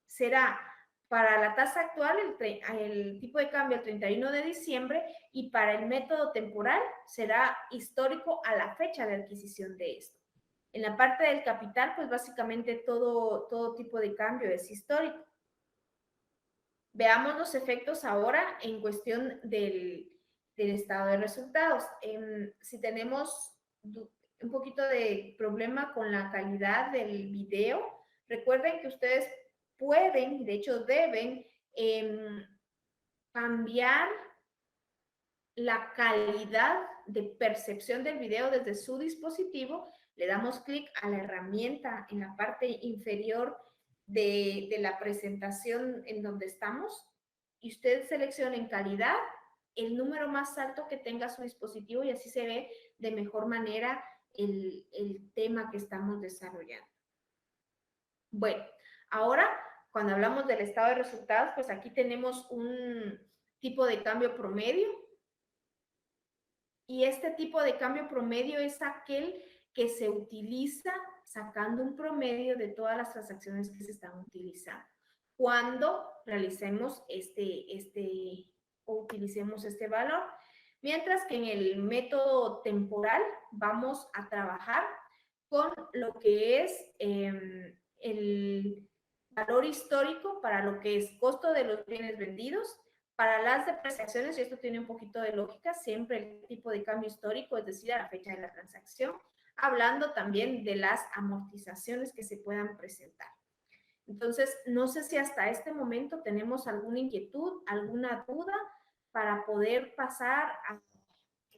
será para la tasa actual el tipo de cambio el 31 de diciembre y para el método temporal será histórico a la fecha de adquisición de esto. En la parte del capital, pues básicamente todo tipo de cambio es histórico. Veamos los efectos ahora en cuestión del estado de resultados. Si tenemos un poquito de problema con la calidad del video, recuerden que ustedes pueden, de hecho deben, cambiar la calidad de percepción del video desde su dispositivo. Le damos clic a la herramienta en la parte inferior de la presentación en donde estamos y usted selecciona en calidad el número más alto que tenga su dispositivo y así se ve de mejor manera el tema que estamos desarrollando. Bueno, ahora cuando hablamos del estado de resultados, pues aquí tenemos un tipo de cambio promedio y este tipo de cambio promedio es aquel que se utiliza sacando un promedio de todas las transacciones que se están utilizando cuando realicemos o utilicemos este valor. Mientras que en el método temporal vamos a trabajar con lo que es valor histórico para lo que es costo de los bienes vendidos, para las depreciaciones, y esto tiene un poquito de lógica, siempre el tipo de cambio histórico, es decir, a la fecha de la transacción, hablando también de las amortizaciones que se puedan presentar. Entonces, no sé si hasta este momento tenemos alguna inquietud, alguna duda para poder pasar a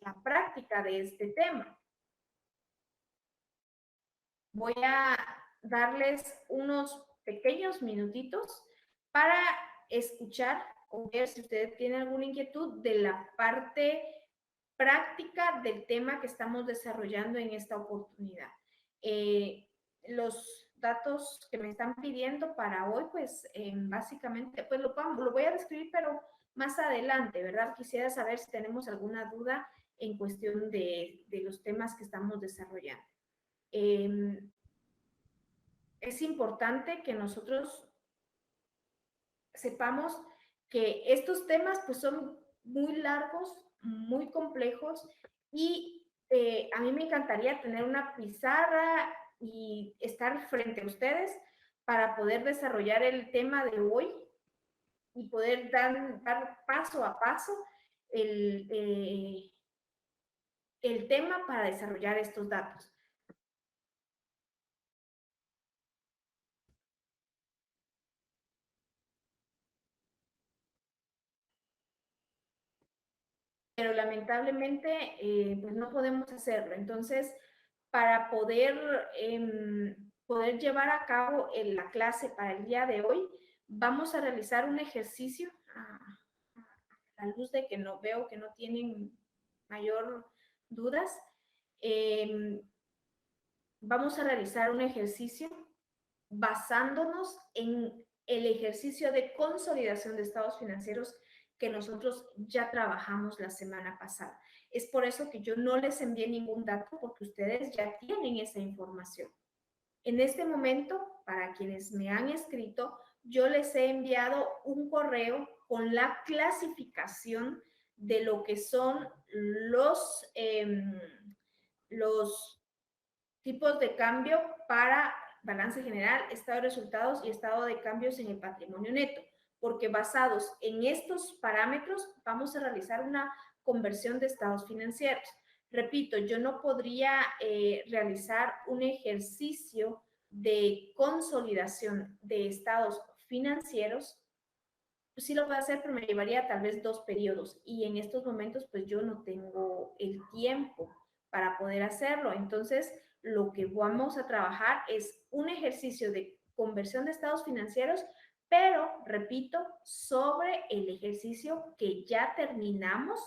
la práctica de este tema. Voy a darles unos pequeños minutitos para escuchar o ver si ustedes tienen alguna inquietud de la parte práctica del tema que estamos desarrollando en esta oportunidad. Los datos que me están pidiendo para hoy, pues básicamente, pues lo voy a describir, pero más adelante, ¿verdad? Quisiera saber si tenemos alguna duda en cuestión de los temas que estamos desarrollando. Es importante que nosotros sepamos que estos temas pues son muy largos, muy complejos y a mí me encantaría tener una pizarra y estar frente a ustedes para poder desarrollar el tema de hoy y poder dar paso a paso el tema para desarrollar estos datos. Pero lamentablemente pues no podemos hacerlo. Entonces, para poder llevar a cabo la clase para el día de hoy, vamos a realizar un ejercicio a la luz de que no veo que no tienen mayor dudas. Vamos a realizar un ejercicio basándonos en el ejercicio de consolidación de estados financieros que nosotros ya trabajamos la semana pasada. Es por eso que yo no les envié ningún dato, porque ustedes ya tienen esa información. En este momento, para quienes me han escrito, yo les he enviado un correo con la clasificación de lo que son los tipos de cambio para balance general, estado de resultados y estado de cambios en el patrimonio neto, porque basados en estos parámetros vamos a realizar una conversión de estados financieros. Repito, yo no podría realizar un ejercicio de consolidación de estados financieros. Sí lo voy a hacer, pero me llevaría tal vez 2 periodos y en estos momentos pues yo no tengo el tiempo para poder hacerlo. Entonces, lo que vamos a trabajar es un ejercicio de conversión de estados financieros, pero, repito, sobre el ejercicio que ya terminamos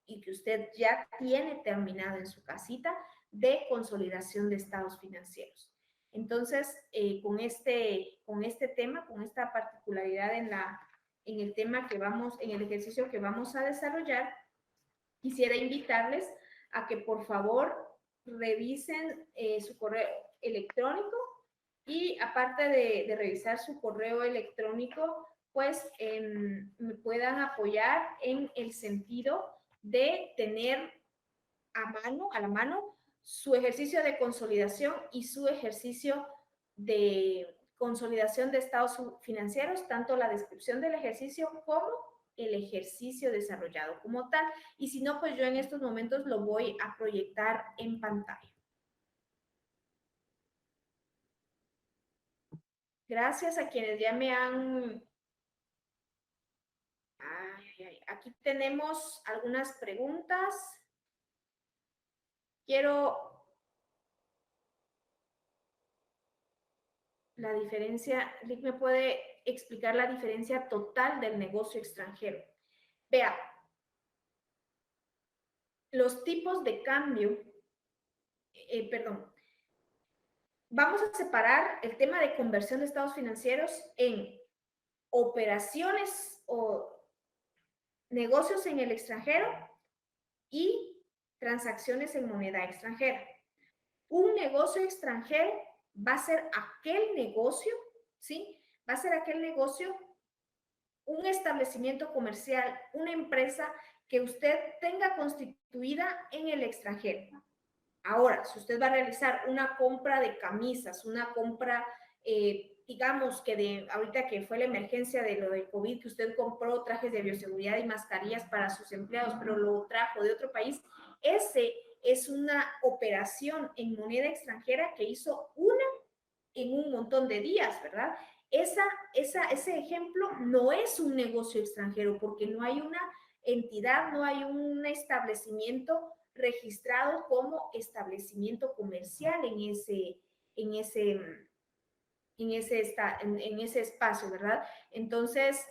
y que usted ya tiene terminado en su casita de consolidación de estados financieros. Entonces, con este tema, con esta particularidad en el tema que vamos, en el ejercicio que vamos a desarrollar, quisiera invitarles a que por favor revisen su correo electrónico y aparte de revisar su correo electrónico, pues me puedan apoyar en el sentido de tener a la mano, su ejercicio de consolidación y su ejercicio de consolidación de estados financieros, tanto la descripción del ejercicio como el ejercicio desarrollado como tal. Y si no, pues yo en estos momentos lo voy a proyectar en pantalla. Gracias a quienes ya me han... Aquí tenemos algunas preguntas. Quiero la diferencia, Rick me puede explicar la diferencia total del negocio extranjero. Vea, los tipos de cambio, perdón, vamos a separar el tema de conversión de estados financieros en operaciones o negocios en el extranjero y transacciones en moneda extranjera. Un negocio extranjero va a ser aquel negocio, ¿sí? Va a ser aquel negocio, un establecimiento comercial, una empresa que usted tenga constituida en el extranjero. Ahora, si usted va a realizar una compra de camisas, una compra digamos que ahorita que fue la emergencia de lo del COVID, que usted compró trajes de bioseguridad y mascarillas para sus empleados, pero lo trajo de otro país, ese es una operación en moneda extranjera que hizo una en un montón de días, ¿verdad? Ese ejemplo no es un negocio extranjero porque no hay una entidad, no hay un establecimiento registrado como establecimiento comercial en ese, en ese espacio, ¿verdad? Entonces,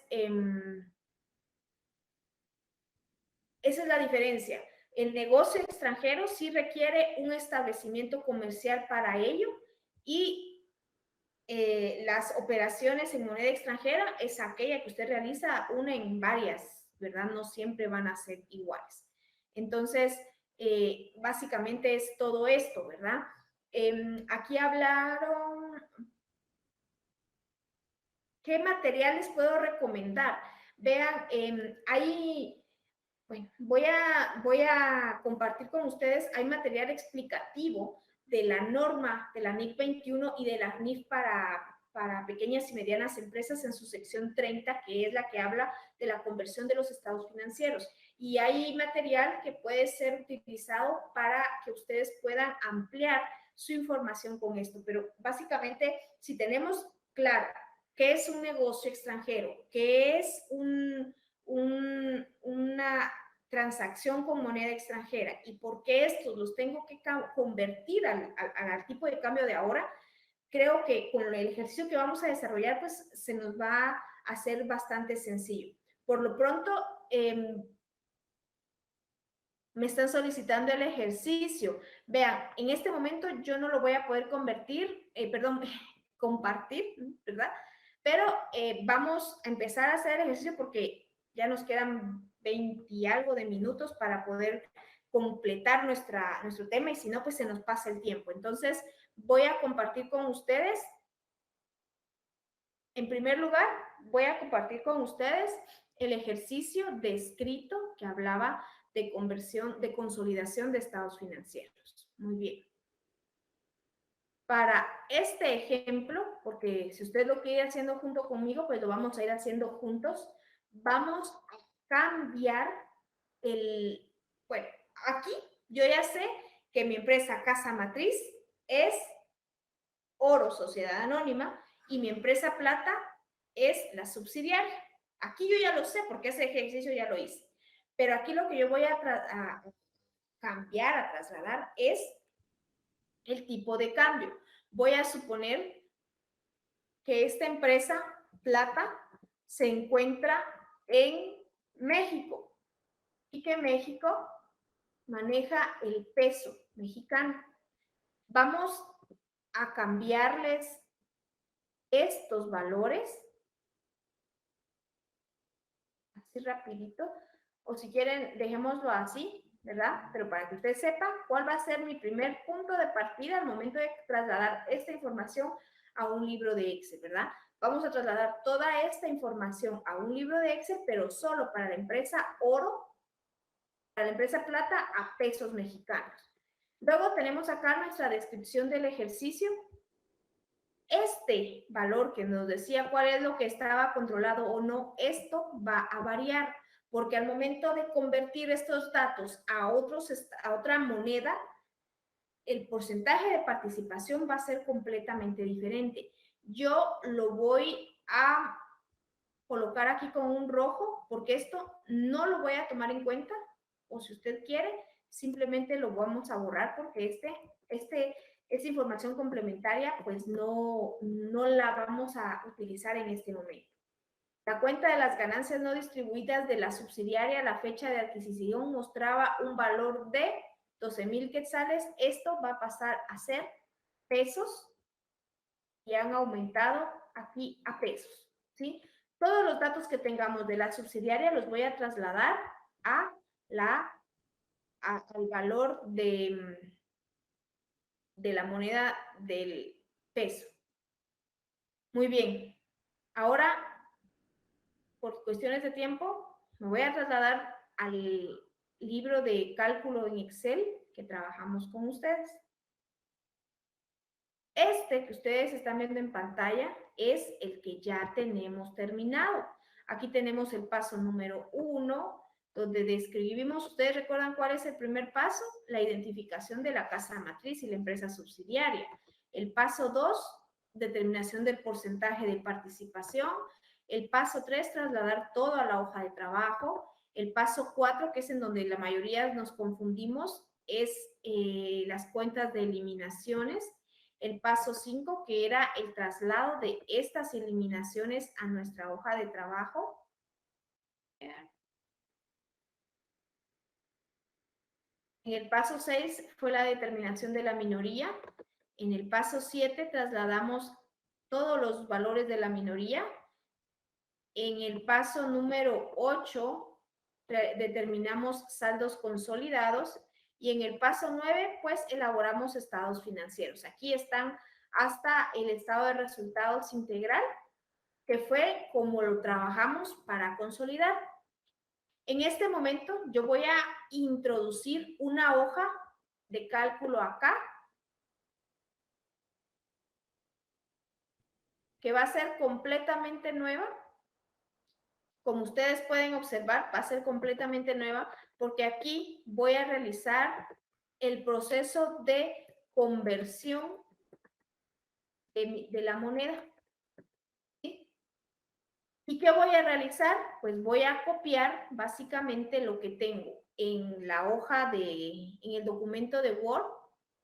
esa es la diferencia. El negocio extranjero sí requiere un establecimiento comercial para ello y las operaciones en moneda extranjera es aquella que usted realiza una en varias, ¿verdad? No siempre van a ser iguales. Entonces, básicamente es todo esto, ¿verdad? Aquí hablaron, ¿qué materiales puedo recomendar? Vean, hay, bueno, voy a compartir con ustedes, hay material explicativo de la norma de la NIF 21 y de la NIF para pequeñas y medianas empresas en su sección 30, que es la que habla de la conversión de los estados financieros. Y hay material que puede ser utilizado para que ustedes puedan ampliar su información con esto. Pero básicamente, si tenemos claro qué es un negocio extranjero, qué es una transacción con moneda extranjera y por qué estos los tengo que convertir al tipo de cambio de ahora, creo que con el ejercicio que vamos a desarrollar, pues se nos va a hacer bastante sencillo. Por lo pronto, me están solicitando el ejercicio. Vean, en este momento yo no lo voy a poder compartir, ¿verdad? Pero vamos a empezar a hacer el ejercicio porque ya nos quedan 20 y algo de minutos para poder completar nuestro tema y si no, pues se nos pasa el tiempo. Entonces, voy a compartir con ustedes. En primer lugar, voy a compartir con ustedes el ejercicio descrito que hablaba de conversión, de consolidación de estados financieros. Muy bien. Para este ejemplo, porque si usted lo quiere ir haciendo junto conmigo, pues lo vamos a ir haciendo juntos. Vamos a cambiar bueno, aquí yo ya sé que mi empresa Casa Matriz es Oro Sociedad Anónima y mi empresa Plata es la subsidiaria. Aquí yo ya lo sé porque ese ejercicio ya lo hice. Pero aquí lo que yo voy a cambiar, a trasladar, es el tipo de cambio. Voy a suponer que esta empresa Plata se encuentra en México y que México maneja el peso mexicano. Vamos a cambiarles estos valores así rapidito, o si quieren dejémoslo así, ¿verdad? Pero para que usted sepa cuál va a ser mi primer punto de partida al momento de trasladar esta información a un libro de Excel, ¿verdad? Vamos a trasladar toda esta información a un libro de Excel, pero solo para la empresa Oro, para la empresa Plata, a pesos mexicanos. Luego tenemos acá nuestra descripción del ejercicio. Este valor que nos decía cuál es lo que estaba controlado o no, esto va a variar, porque al momento de convertir estos datos a otra moneda, el porcentaje de participación va a ser completamente diferente. Yo lo voy a colocar aquí con un rojo, porque esto no lo voy a tomar en cuenta, o si usted quiere, simplemente lo vamos a borrar porque esta información complementaria pues no la vamos a utilizar en este momento. La cuenta de las ganancias no distribuidas de la subsidiaria a la fecha de adquisición mostraba un valor de 12,000 quetzales. Esto va a pasar a ser pesos y han aumentado aquí a pesos, ¿sí? Todos los datos que tengamos de la subsidiaria los voy a trasladar a al valor de la moneda del peso. Muy bien. Ahora, por cuestiones de tiempo, me voy a trasladar al libro de cálculo en Excel que trabajamos con ustedes. Este que ustedes están viendo en pantalla es el que ya tenemos terminado. Aquí tenemos el paso número 1, donde describimos, ¿ustedes recuerdan cuál es el primer paso? La identificación de la casa matriz y la empresa subsidiaria. El paso 2, determinación del porcentaje de participación. El paso 3, trasladar todo a la hoja de trabajo. El paso 4, que es en donde la mayoría nos confundimos, es las cuentas de eliminaciones. El paso 5, que era el traslado de estas eliminaciones a nuestra hoja de trabajo. En el paso 6 fue la determinación de la minoría. En el paso 7 trasladamos todos los valores de la minoría. En el paso número 8 determinamos saldos consolidados y en el paso 9 pues elaboramos estados financieros. Aquí están hasta el estado de resultados integral, que fue como lo trabajamos para consolidar. En este momento yo voy a introducir una hoja de cálculo acá, que va a ser completamente nueva. Como ustedes pueden observar, va a ser completamente nueva porque aquí voy a realizar el proceso de conversión de la moneda. ¿Sí? ¿Y qué voy a realizar? Pues voy a copiar básicamente lo que tengo en la hoja en el documento de Word,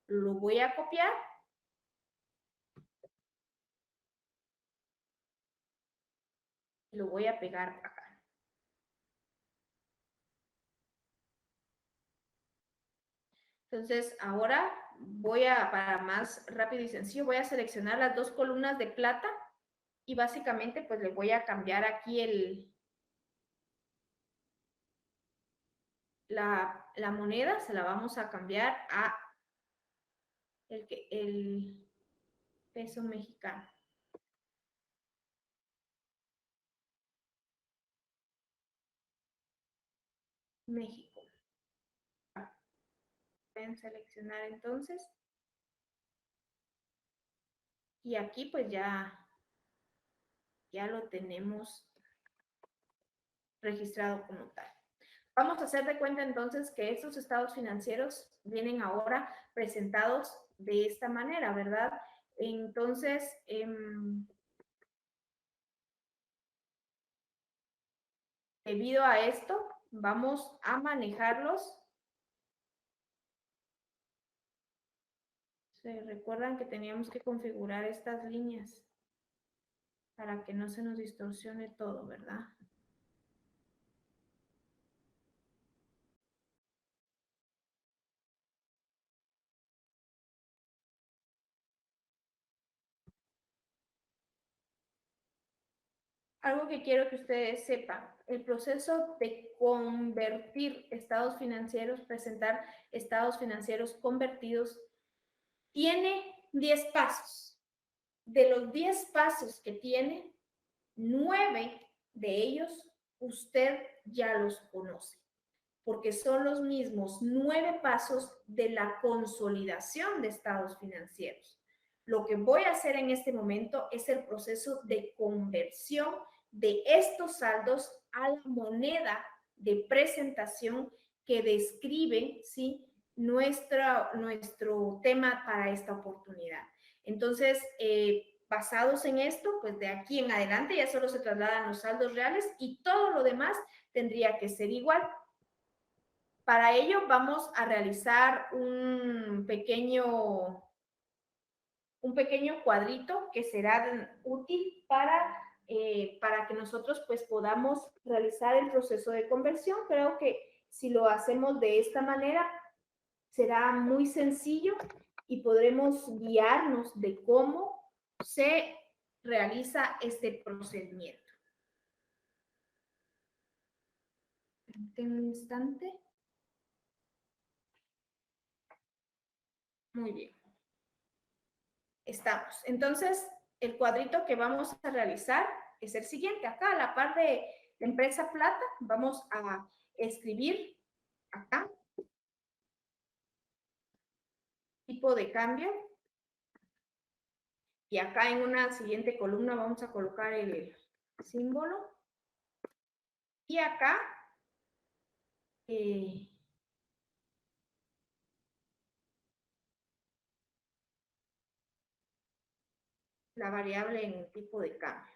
lo voy a copiar y lo voy a pegar acá. Entonces, ahora para más rápido y sencillo, voy a seleccionar las dos columnas de plata y básicamente pues le voy a cambiar aquí la moneda, se la vamos a cambiar a el peso mexicano. México. Pueden seleccionar entonces. Y aquí pues ya lo tenemos registrado como tal. Vamos a hacer de cuenta entonces que estos estados financieros vienen ahora presentados de esta manera, ¿verdad? Entonces, debido a esto, vamos a manejarlos. ¿Se recuerdan que teníamos que configurar estas líneas para que no se nos distorsione todo, ¿verdad? Algo que quiero que ustedes sepan, el proceso de convertir estados financieros, presentar estados financieros convertidos, tiene 10 pasos. De los 10 pasos que tiene, 9 de ellos usted ya los conoce, porque son los mismos 9 pasos de la consolidación de estados financieros. Lo que voy a hacer en este momento es el proceso de conversión de estos saldos a la moneda de presentación que describe, ¿sí?, nuestro tema para esta oportunidad. Entonces, basados en esto, pues de aquí en adelante ya solo se trasladan los saldos reales y todo lo demás tendría que ser igual. Para ello vamos a realizar un pequeño cuadrito que será útil para que nosotros pues podamos realizar el proceso de conversión. Creo que si lo hacemos de esta manera será muy sencillo y podremos guiarnos de cómo se realiza este procedimiento. En un instante. Muy bien. Estamos. Entonces, el cuadrito que vamos a realizar es el siguiente. Acá, a la par de la empresa plata, vamos a escribir acá tipo de cambio. Y acá en una siguiente columna vamos a colocar el símbolo. Y acá la variable en el tipo de cambio.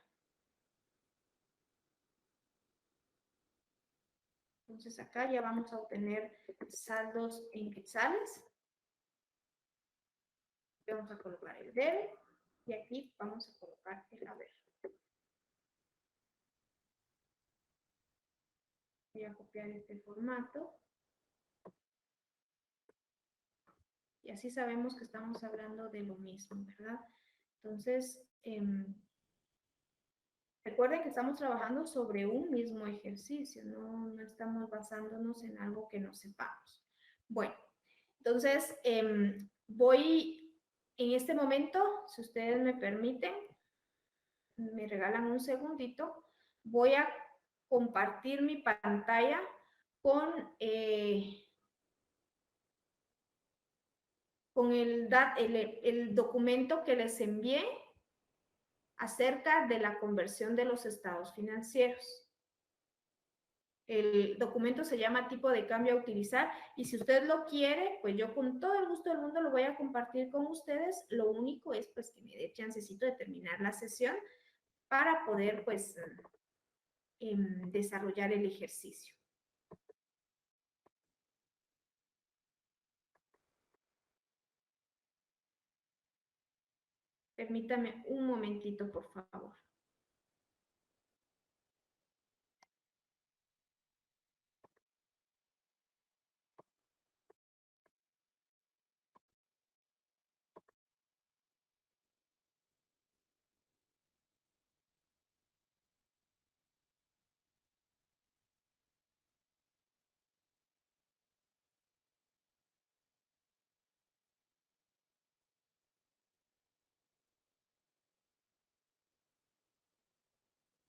Entonces acá ya vamos a obtener saldos en quetzales. Vamos a colocar el debe y aquí vamos a colocar el haber. Voy a copiar este formato. Y así sabemos que estamos hablando de lo mismo, ¿verdad? Entonces, recuerden que estamos trabajando sobre un mismo ejercicio, no estamos basándonos en algo que no sepamos. Bueno, entonces voy en este momento, si ustedes me permiten, me regalan un segundito, voy a compartir mi pantalla con el documento que les envié acerca de la conversión de los estados financieros. El documento se llama tipo de cambio a utilizar y si usted lo quiere, pues yo con todo el gusto del mundo lo voy a compartir con ustedes. Lo único es pues que me dé chancecito de terminar la sesión para poder pues desarrollar el ejercicio. Permítame un momentito, por favor.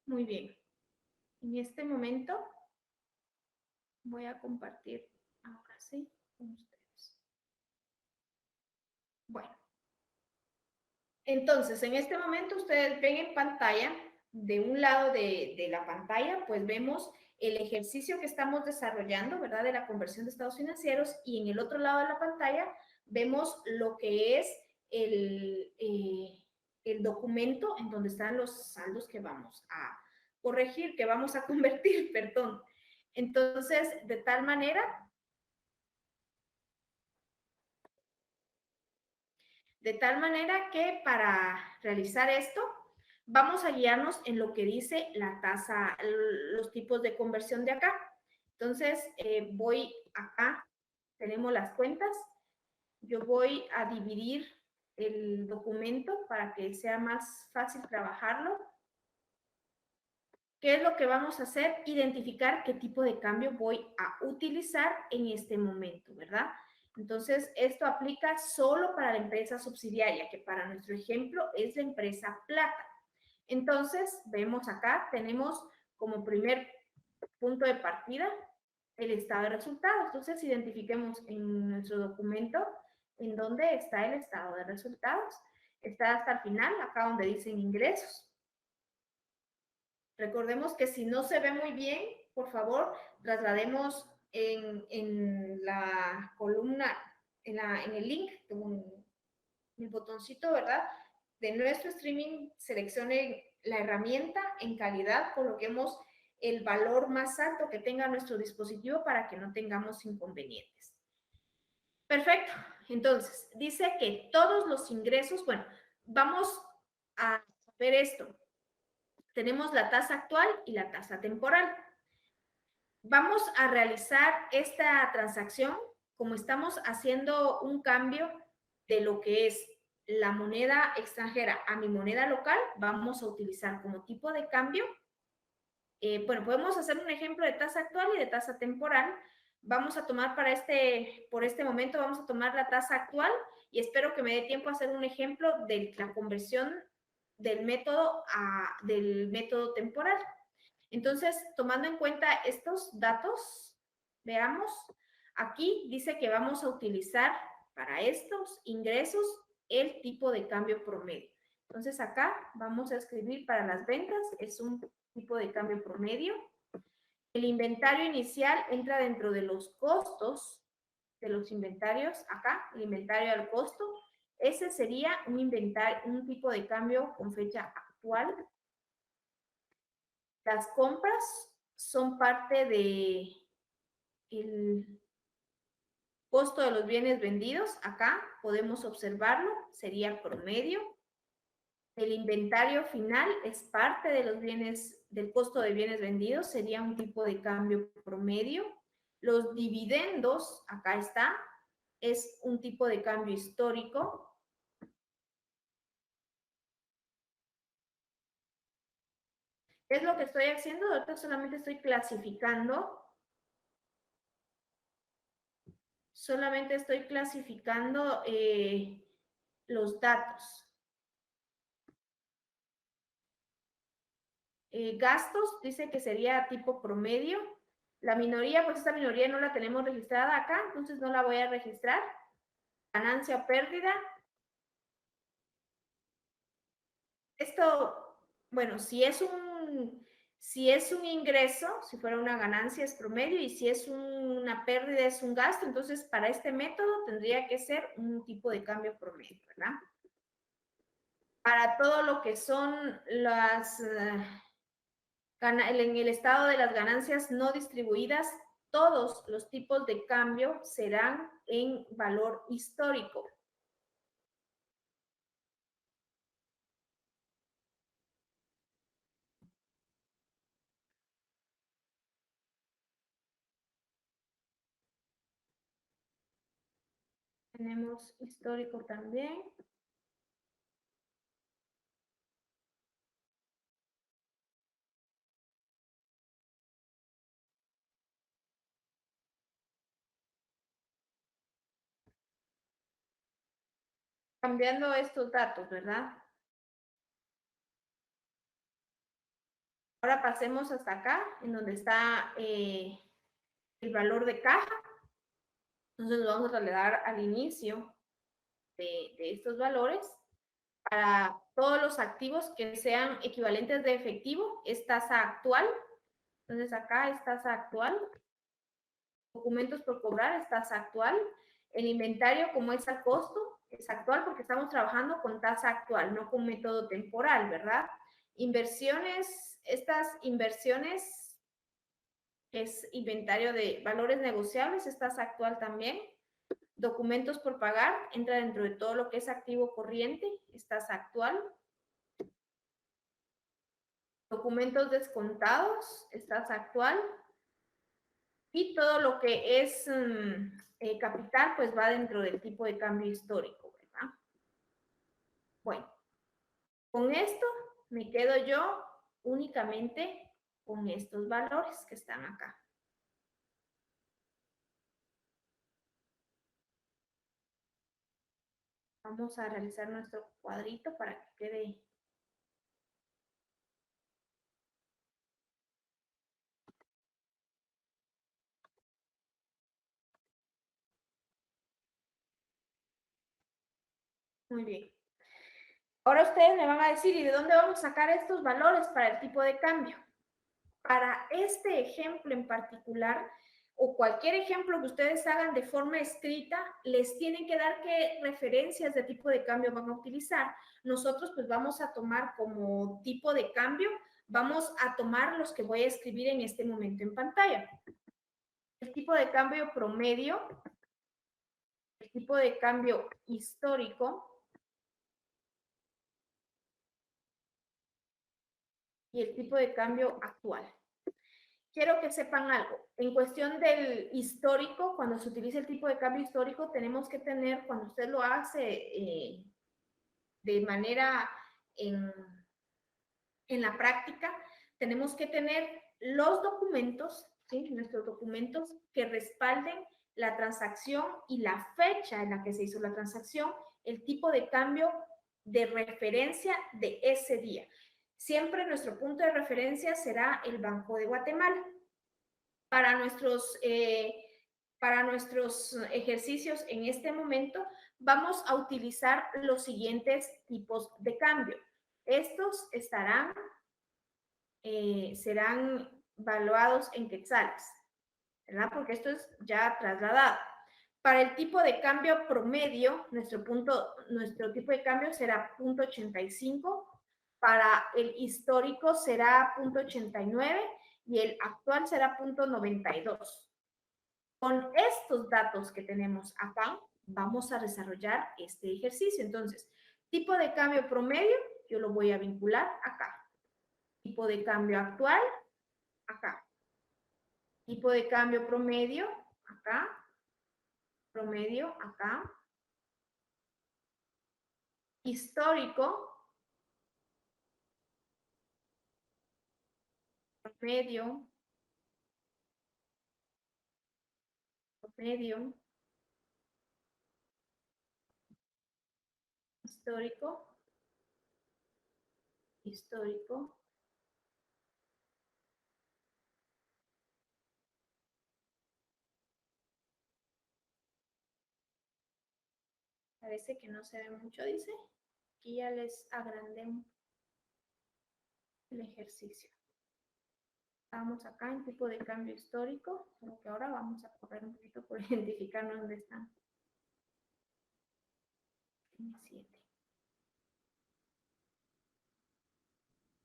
Muy bien. En este momento voy a compartir ahora sí con ustedes. Bueno, entonces en este momento ustedes ven en pantalla, de un lado de la pantalla, pues vemos el ejercicio que estamos desarrollando, ¿verdad? De la conversión de estados financieros y en el otro lado de la pantalla vemos lo que es el documento en donde están los saldos que vamos a corregir, que vamos a convertir, perdón. Entonces, de tal manera que para realizar esto, vamos a guiarnos en lo que dice la tasa, los tipos de conversión de acá. Entonces, voy acá, tenemos las cuentas. Yo voy a dividir el documento para que sea más fácil trabajarlo. ¿Qué es lo que vamos a hacer? Identificar qué tipo de cambio voy a utilizar en este momento, ¿verdad? Entonces, esto aplica solo para la empresa subsidiaria, que para nuestro ejemplo es la empresa Plata. Entonces, vemos acá, tenemos como primer punto de partida el estado de resultados. Entonces, identifiquemos en nuestro documento en dónde está el estado de resultados. Está hasta el final, acá donde dicen ingresos. Recordemos que si no se ve muy bien, por favor, traslademos en la columna, en el link, en el botoncito, ¿verdad? De nuestro streaming, seleccione la herramienta en calidad, coloquemos el valor más alto que tenga nuestro dispositivo para que no tengamos inconvenientes. Perfecto. Entonces, dice que todos los ingresos, bueno, vamos a ver esto. Tenemos la tasa actual y la tasa temporal. Vamos a realizar esta transacción como estamos haciendo un cambio de lo que es la moneda extranjera a mi moneda local. Vamos a utilizar como tipo de cambio. Bueno, podemos hacer un ejemplo de tasa actual y de tasa temporal. Vamos a tomar por este momento, vamos a tomar la tasa actual y espero que me dé tiempo a hacer un ejemplo de la conversión del método temporal. Entonces, tomando en cuenta estos datos, veamos, aquí dice que vamos a utilizar para estos ingresos el tipo de cambio promedio. Entonces acá vamos a escribir para las ventas, es un tipo de cambio promedio. El inventario inicial entra dentro de los costos de los inventarios, acá, el inventario al costo. Ese sería un inventario, un tipo de cambio con fecha actual. Las compras son parte de el costo de los bienes vendidos. Acá podemos observarlo, sería promedio. El inventario final es parte de los bienes, del costo de bienes vendidos, sería un tipo de cambio promedio. Los dividendos, acá está, es un tipo de cambio histórico. ¿Qué es lo que estoy haciendo? Ahorita solamente estoy clasificando. Solamente estoy clasificando los datos. Gastos, dice que sería tipo promedio. La minoría, pues esta minoría no la tenemos registrada acá, entonces no la voy a registrar. Ganancia o pérdida. Esto, bueno, si es un ingreso, si fuera una ganancia es promedio, y si es una pérdida es un gasto, entonces para este método tendría que ser un tipo de cambio promedio, ¿verdad? Para todo lo que son las, en el estado de las ganancias no distribuidas, todos los tipos de cambio serán en valor histórico. Tenemos histórico también. Cambiando estos datos, ¿verdad? Ahora pasemos hasta acá, en donde está el valor de caja. Entonces lo vamos a trasladar al inicio de estos valores. Para todos los activos que sean equivalentes de efectivo, es tasa actual. Entonces acá es tasa actual. Documentos por cobrar es tasa actual. El inventario, como es al costo, es actual porque estamos trabajando con tasa actual, no con método temporal, ¿verdad? Inversiones, estas inversiones es inventario de valores negociables, es tasa actual también. Documentos por pagar, entra dentro de todo lo que es activo corriente, es tasa actual. Documentos descontados, es tasa actual. Y todo lo que es capital, pues va dentro del tipo de cambio histórico, ¿verdad? Bueno, con esto me quedo yo únicamente con estos valores que están acá. Vamos a realizar nuestro cuadrito para que quede. Muy bien. Ahora ustedes me van a decir, ¿y de dónde vamos a sacar estos valores para el tipo de cambio? Para este ejemplo en particular, o cualquier ejemplo que ustedes hagan de forma escrita, les tienen que dar qué referencias de tipo de cambio van a utilizar. Nosotros pues vamos a tomar como tipo de cambio, vamos a tomar los que voy a escribir en este momento en pantalla. El tipo de cambio promedio, el tipo de cambio histórico y el tipo de cambio actual. Quiero que sepan algo. En cuestión del histórico, cuando se utiliza el tipo de cambio histórico, tenemos que tener, cuando usted lo hace de manera en la práctica, tenemos que tener los documentos, ¿sí? Nuestros documentos que respalden la transacción y la fecha en la que se hizo la transacción, el tipo de cambio de referencia de ese día. Siempre nuestro punto de referencia será el Banco de Guatemala. Para nuestros para nuestros ejercicios en este momento, vamos a utilizar los siguientes tipos de cambio. Estos serán valuados en quetzales, ¿verdad? Porque esto es ya trasladado. Para el tipo de cambio promedio, nuestro tipo de cambio será 0.85, para el histórico será 0.89 y el actual será 0.92. Con estos datos que tenemos acá, vamos a desarrollar este ejercicio. Entonces, tipo de cambio promedio, yo lo voy a vincular acá. Tipo de cambio actual, acá. Tipo de cambio promedio, acá. Promedio, acá. Histórico, promedio, promedio, histórico, histórico. Parece que no se ve mucho, dice. Aquí ya les agrandé el ejercicio. Estamos acá en tipo de cambio histórico, solo que ahora vamos a correr un poquito por identificarnos dónde están. M7.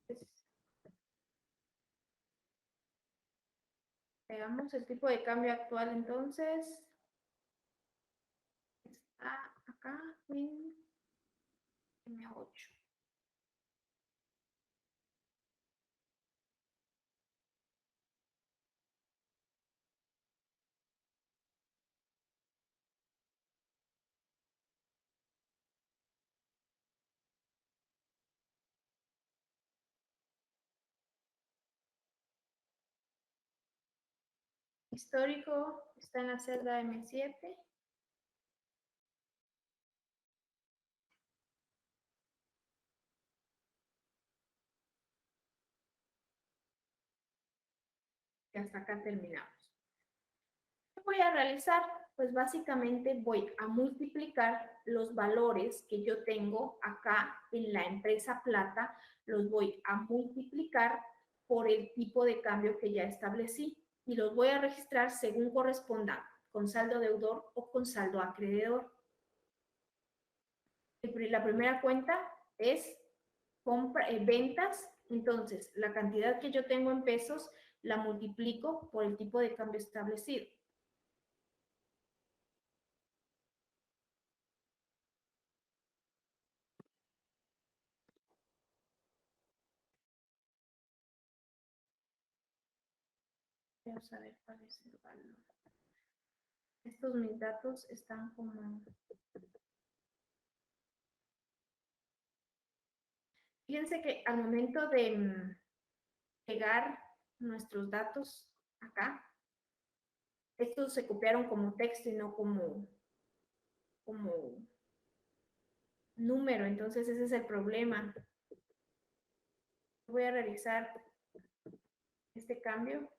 Entonces, veamos el tipo de cambio actual entonces. Está acá en M8. Histórico está en la celda M7. Y hasta acá terminamos. ¿Qué voy a realizar? Pues básicamente voy a multiplicar los valores que yo tengo acá en la empresa plata, los voy a multiplicar por el tipo de cambio que ya establecí y los voy a registrar según correspondan, con saldo deudor o con saldo acreedor. La primera cuenta es ventas, entonces la cantidad que yo tengo en pesos la multiplico por el tipo de cambio establecido. Vamos a ver cuál es el valor. Estos mis datos están como... Fíjense que al momento de pegar nuestros datos acá, estos se copiaron como texto y no como número, entonces ese es el problema. Voy a realizar este cambio.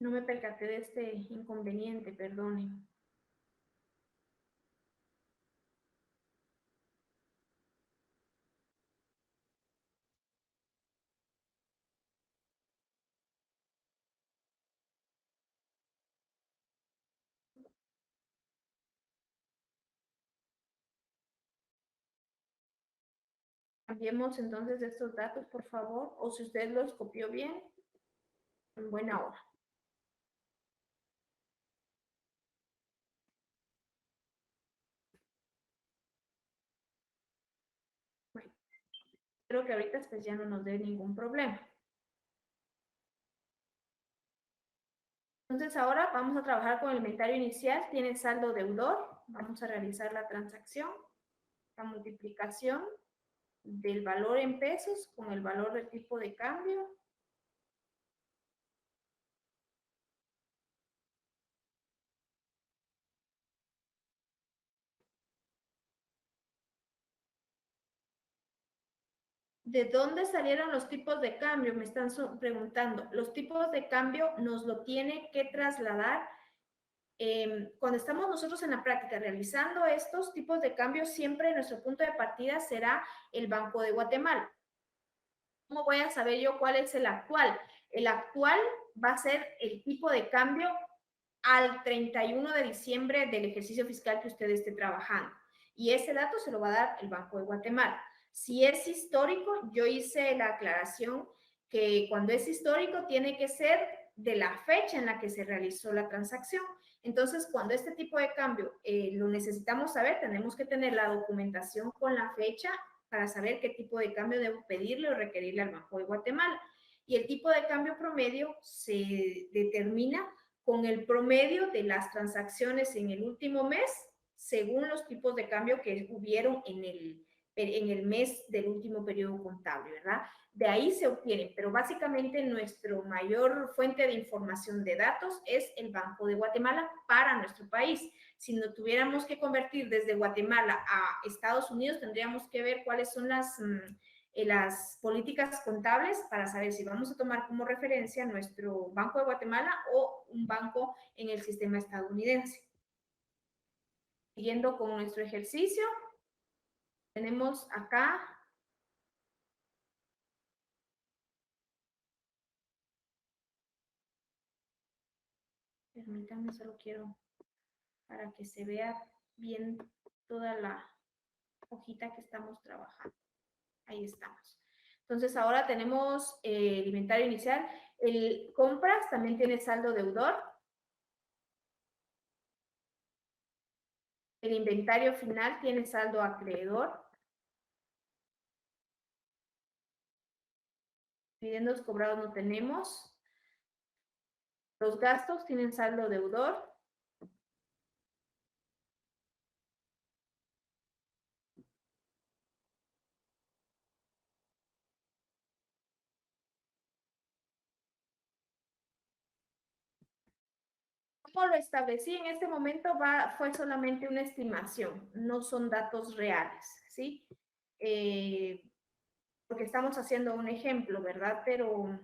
No me percaté de este inconveniente, perdonen. Cambiemos entonces estos datos, por favor, o si usted los copió bien, en buena hora. Bueno, creo que ahorita pues ya no nos dé ningún problema. Entonces ahora vamos a trabajar con el inventario inicial, tiene saldo deudor, vamos a realizar la transacción. la multiplicación del valor en pesos con el valor del tipo de cambio. ¿De dónde salieron los tipos de cambio? Me están preguntando. Los tipos de cambio nos lo tiene que trasladar. Cuando estamos nosotros en la práctica realizando estos tipos de cambio, siempre nuestro punto de partida será el Banco de Guatemala. ¿Cómo voy a saber yo cuál es el actual? El actual va a ser el tipo de cambio al 31 de diciembre del ejercicio fiscal que usted esté trabajando. Y ese dato se lo va a dar el Banco de Guatemala. Si es histórico, yo hice la aclaración que cuando es histórico tiene que ser de la fecha en la que se realizó la transacción. Entonces, cuando este tipo de cambio lo necesitamos saber, tenemos que tener la documentación con la fecha para saber qué tipo de cambio debo pedirle o requerirle al Banco de Guatemala. Y el tipo de cambio promedio se determina con el promedio de las transacciones en el último mes, según los tipos de cambio que hubieron en el mes del último periodo contable, ¿verdad? De ahí se obtienen, pero básicamente nuestra mayor fuente de información de datos es el Banco de Guatemala para nuestro país. Si no tuviéramos que convertir desde Guatemala a Estados Unidos, tendríamos que ver cuáles son las políticas contables para saber si vamos a tomar como referencia nuestro Banco de Guatemala o un banco en el sistema estadounidense. Siguiendo con nuestro ejercicio, tenemos acá permítanme, solo quiero para que se vea bien toda la hojita que estamos trabajando. Ahí estamos. Entonces ahora tenemos el inventario inicial. El compras también tiene saldo deudor. El inventario final tiene saldo acreedor. Dividendos cobrados no tenemos. Los gastos tienen saldo deudor. ¿Cómo lo establecí? En este momento fue solamente una estimación, no son datos reales, ¿sí? Porque estamos haciendo un ejemplo, ¿verdad? Pero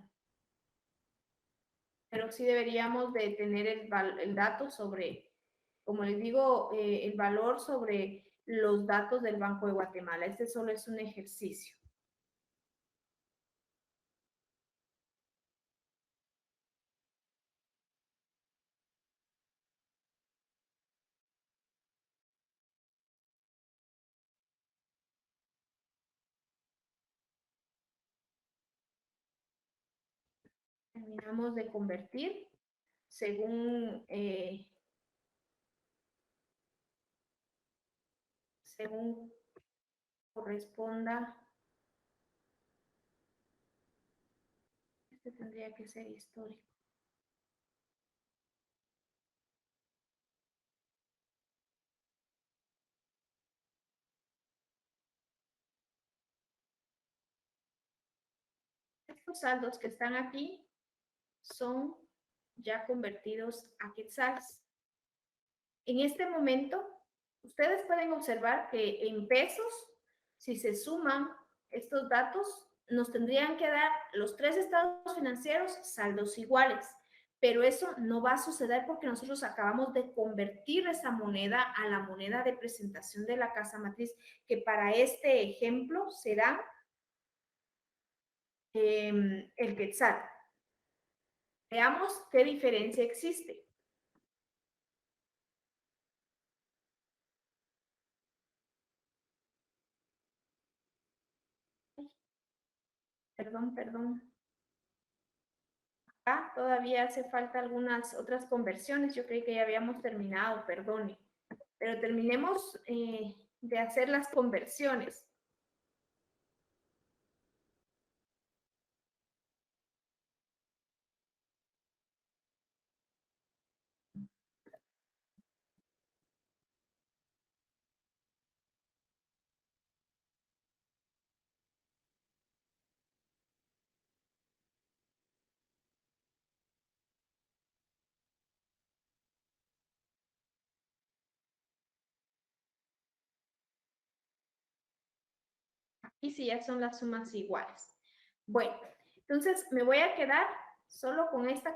sí deberíamos de tener el dato sobre, como les digo, el valor sobre los datos del Banco de Guatemala. Este solo es un ejercicio. Terminamos de convertir según, según corresponda. Este tendría que ser histórico. Estos saldos que están aquí son ya convertidos a quetzales. En este momento, ustedes pueden observar que en pesos, si se suman estos datos, nos tendrían que dar los tres estados financieros saldos iguales. Pero eso no va a suceder porque nosotros acabamos de convertir esa moneda a la moneda de presentación de la casa matriz, que para este ejemplo será el quetzal. Veamos qué diferencia existe. Perdón. Acá todavía hace falta algunas otras conversiones. Yo creí que ya habíamos terminado, perdone. Pero terminemos de hacer las conversiones. y si ya son las sumas iguales. Bueno, entonces me voy a quedar solo con estas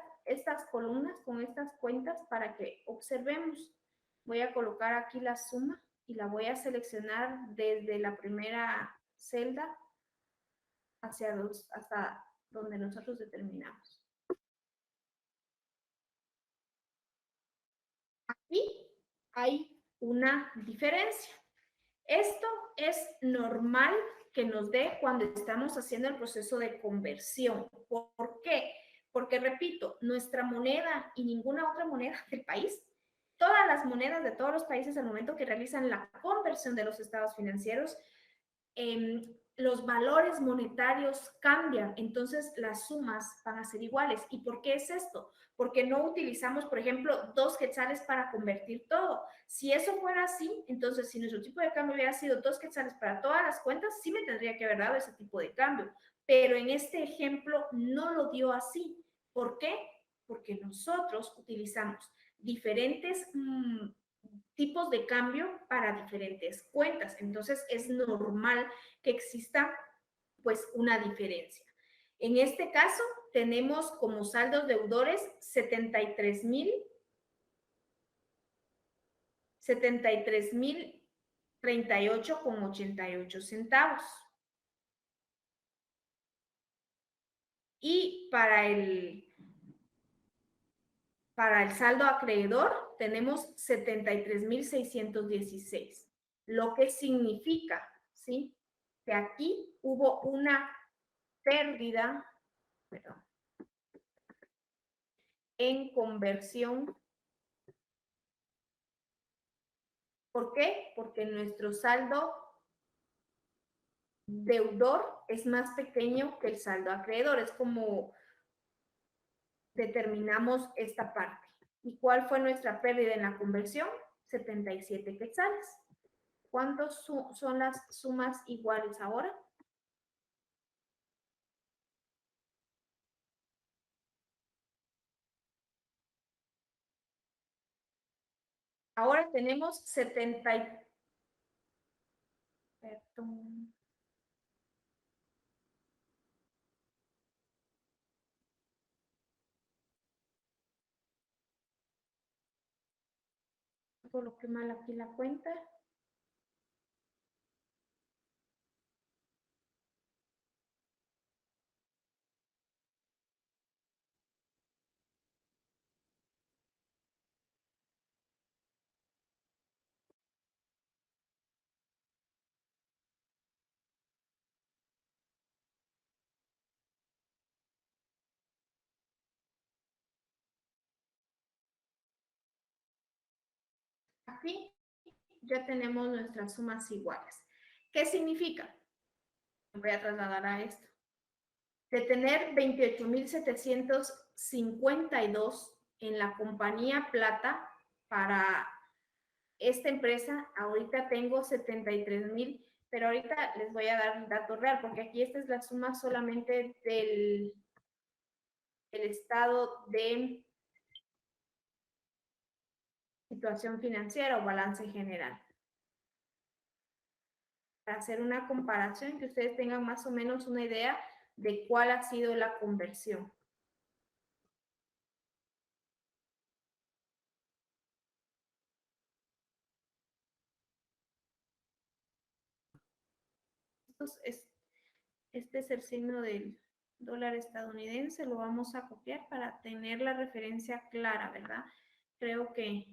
columnas, con estas cuentas para que observemos. Voy a colocar aquí la suma y la voy a seleccionar desde la primera celda hasta donde nosotros determinamos. Aquí hay una diferencia. Esto es normal que nos dé cuando estamos haciendo el proceso de conversión. ¿Por qué? Porque, repito, nuestra moneda y ninguna otra moneda del país, todas las monedas de todos los países al momento que realizan la conversión de los estados financieros, los valores monetarios cambian, entonces las sumas van a ser iguales. ¿Y por qué es esto? Porque no utilizamos, por ejemplo, 2 quetzales para convertir todo. Si eso fuera así, entonces si nuestro tipo de cambio hubiera sido 2 quetzales para todas las cuentas, sí me tendría que haber dado ese tipo de cambio. Pero en este ejemplo no lo dio así. ¿Por qué? Porque nosotros utilizamos diferentes tipos de cambio para diferentes cuentas. Entonces es normal que exista pues una diferencia. En este caso tenemos como saldos deudores 73,038,88 centavos. Y para el saldo acreedor tenemos 73,616, lo que significa, ¿sí?, que aquí hubo una pérdida, perdón, en conversión. ¿Por qué? Porque nuestro saldo deudor es más pequeño que el saldo acreedor. Es como determinamos esta parte. ¿Y cuál fue nuestra pérdida en la conversión? 77 quetzales. ¿Cuántos son las sumas iguales ahora? Ahora tenemos 70. Perdón. Coloqué mal aquí la cuenta. Aquí ya tenemos nuestras sumas iguales. ¿Qué significa? Voy a trasladar a esto. De tener 28,752 en la compañía plata para esta empresa, ahorita tengo 73,000, pero ahorita les voy a dar el dato real, porque aquí esta es la suma solamente del estado de situación financiera o balance general. Para hacer una comparación, que ustedes tengan más o menos una idea de cuál ha sido la conversión. Este es el signo del dólar estadounidense, lo vamos a copiar para tener la referencia clara, ¿verdad? Creo que,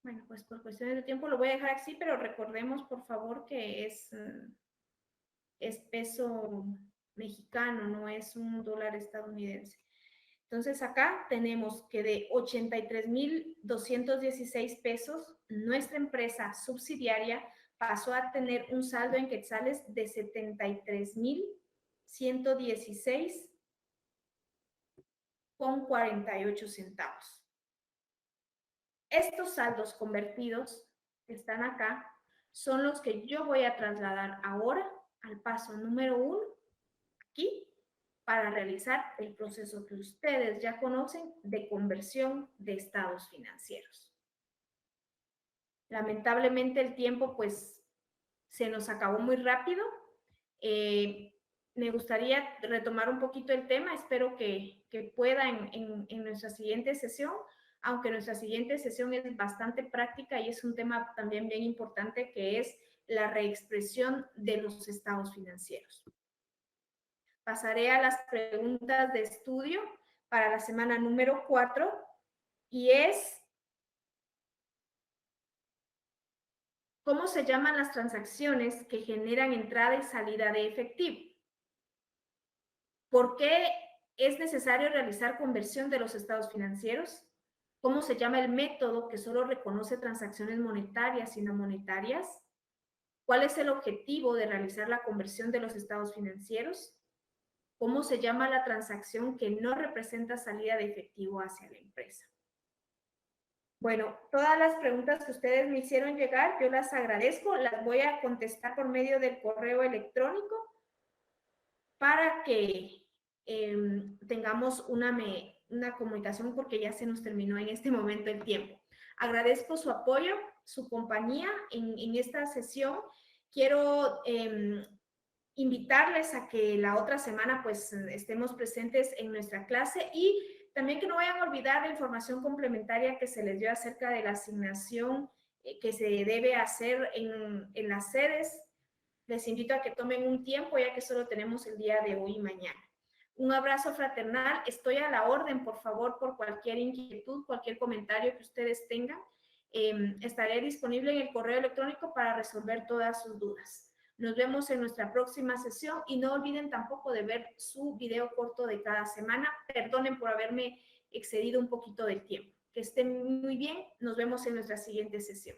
bueno, pues por cuestiones de tiempo lo voy a dejar así, pero recordemos por favor que es peso mexicano, no es un dólar estadounidense. Entonces acá tenemos que de 83,216 pesos, nuestra empresa subsidiaria pasó a tener un saldo en quetzales de 73,116 con 48 centavos. Estos saldos convertidos que están acá son los que yo voy a trasladar ahora al paso número 1, aquí, para realizar el proceso que ustedes ya conocen de conversión de estados financieros. Lamentablemente el tiempo pues se nos acabó muy rápido, Me gustaría retomar un poquito el tema, espero que pueda en nuestra siguiente sesión, aunque nuestra siguiente sesión es bastante práctica y es un tema también bien importante, que es la reexpresión de los estados financieros. Pasaré a las preguntas de estudio para la semana número 4 y es: ¿cómo se llaman las transacciones que generan entrada y salida de efectivo? ¿Por qué es necesario realizar conversión de los estados financieros? ¿Cómo se llama el método que solo reconoce transacciones monetarias y no monetarias? ¿Cuál es el objetivo de realizar la conversión de los estados financieros? ¿Cómo se llama la transacción que no representa salida de efectivo hacia la empresa? Bueno, todas las preguntas que ustedes me hicieron llegar, yo las agradezco, las voy a contestar por medio del correo electrónico para que tengamos una comunicación, porque ya se nos terminó en este momento el tiempo. Agradezco su apoyo, su compañía en esta sesión. Quiero invitarles a que la otra semana pues estemos presentes en nuestra clase, y también que no vayan a olvidar la información complementaria que se les dio acerca de la asignación que se debe hacer en las sedes. Les invito a que tomen un tiempo, ya que solo tenemos el día de hoy y mañana. Un abrazo fraternal, estoy a la orden, por favor, por cualquier inquietud, cualquier comentario que ustedes tengan. Estaré disponible en el correo electrónico para resolver todas sus dudas. Nos vemos en nuestra próxima sesión y no olviden tampoco de ver su video corto de cada semana. Perdonen por haberme excedido un poquito del tiempo. Que estén muy bien, nos vemos en nuestra siguiente sesión.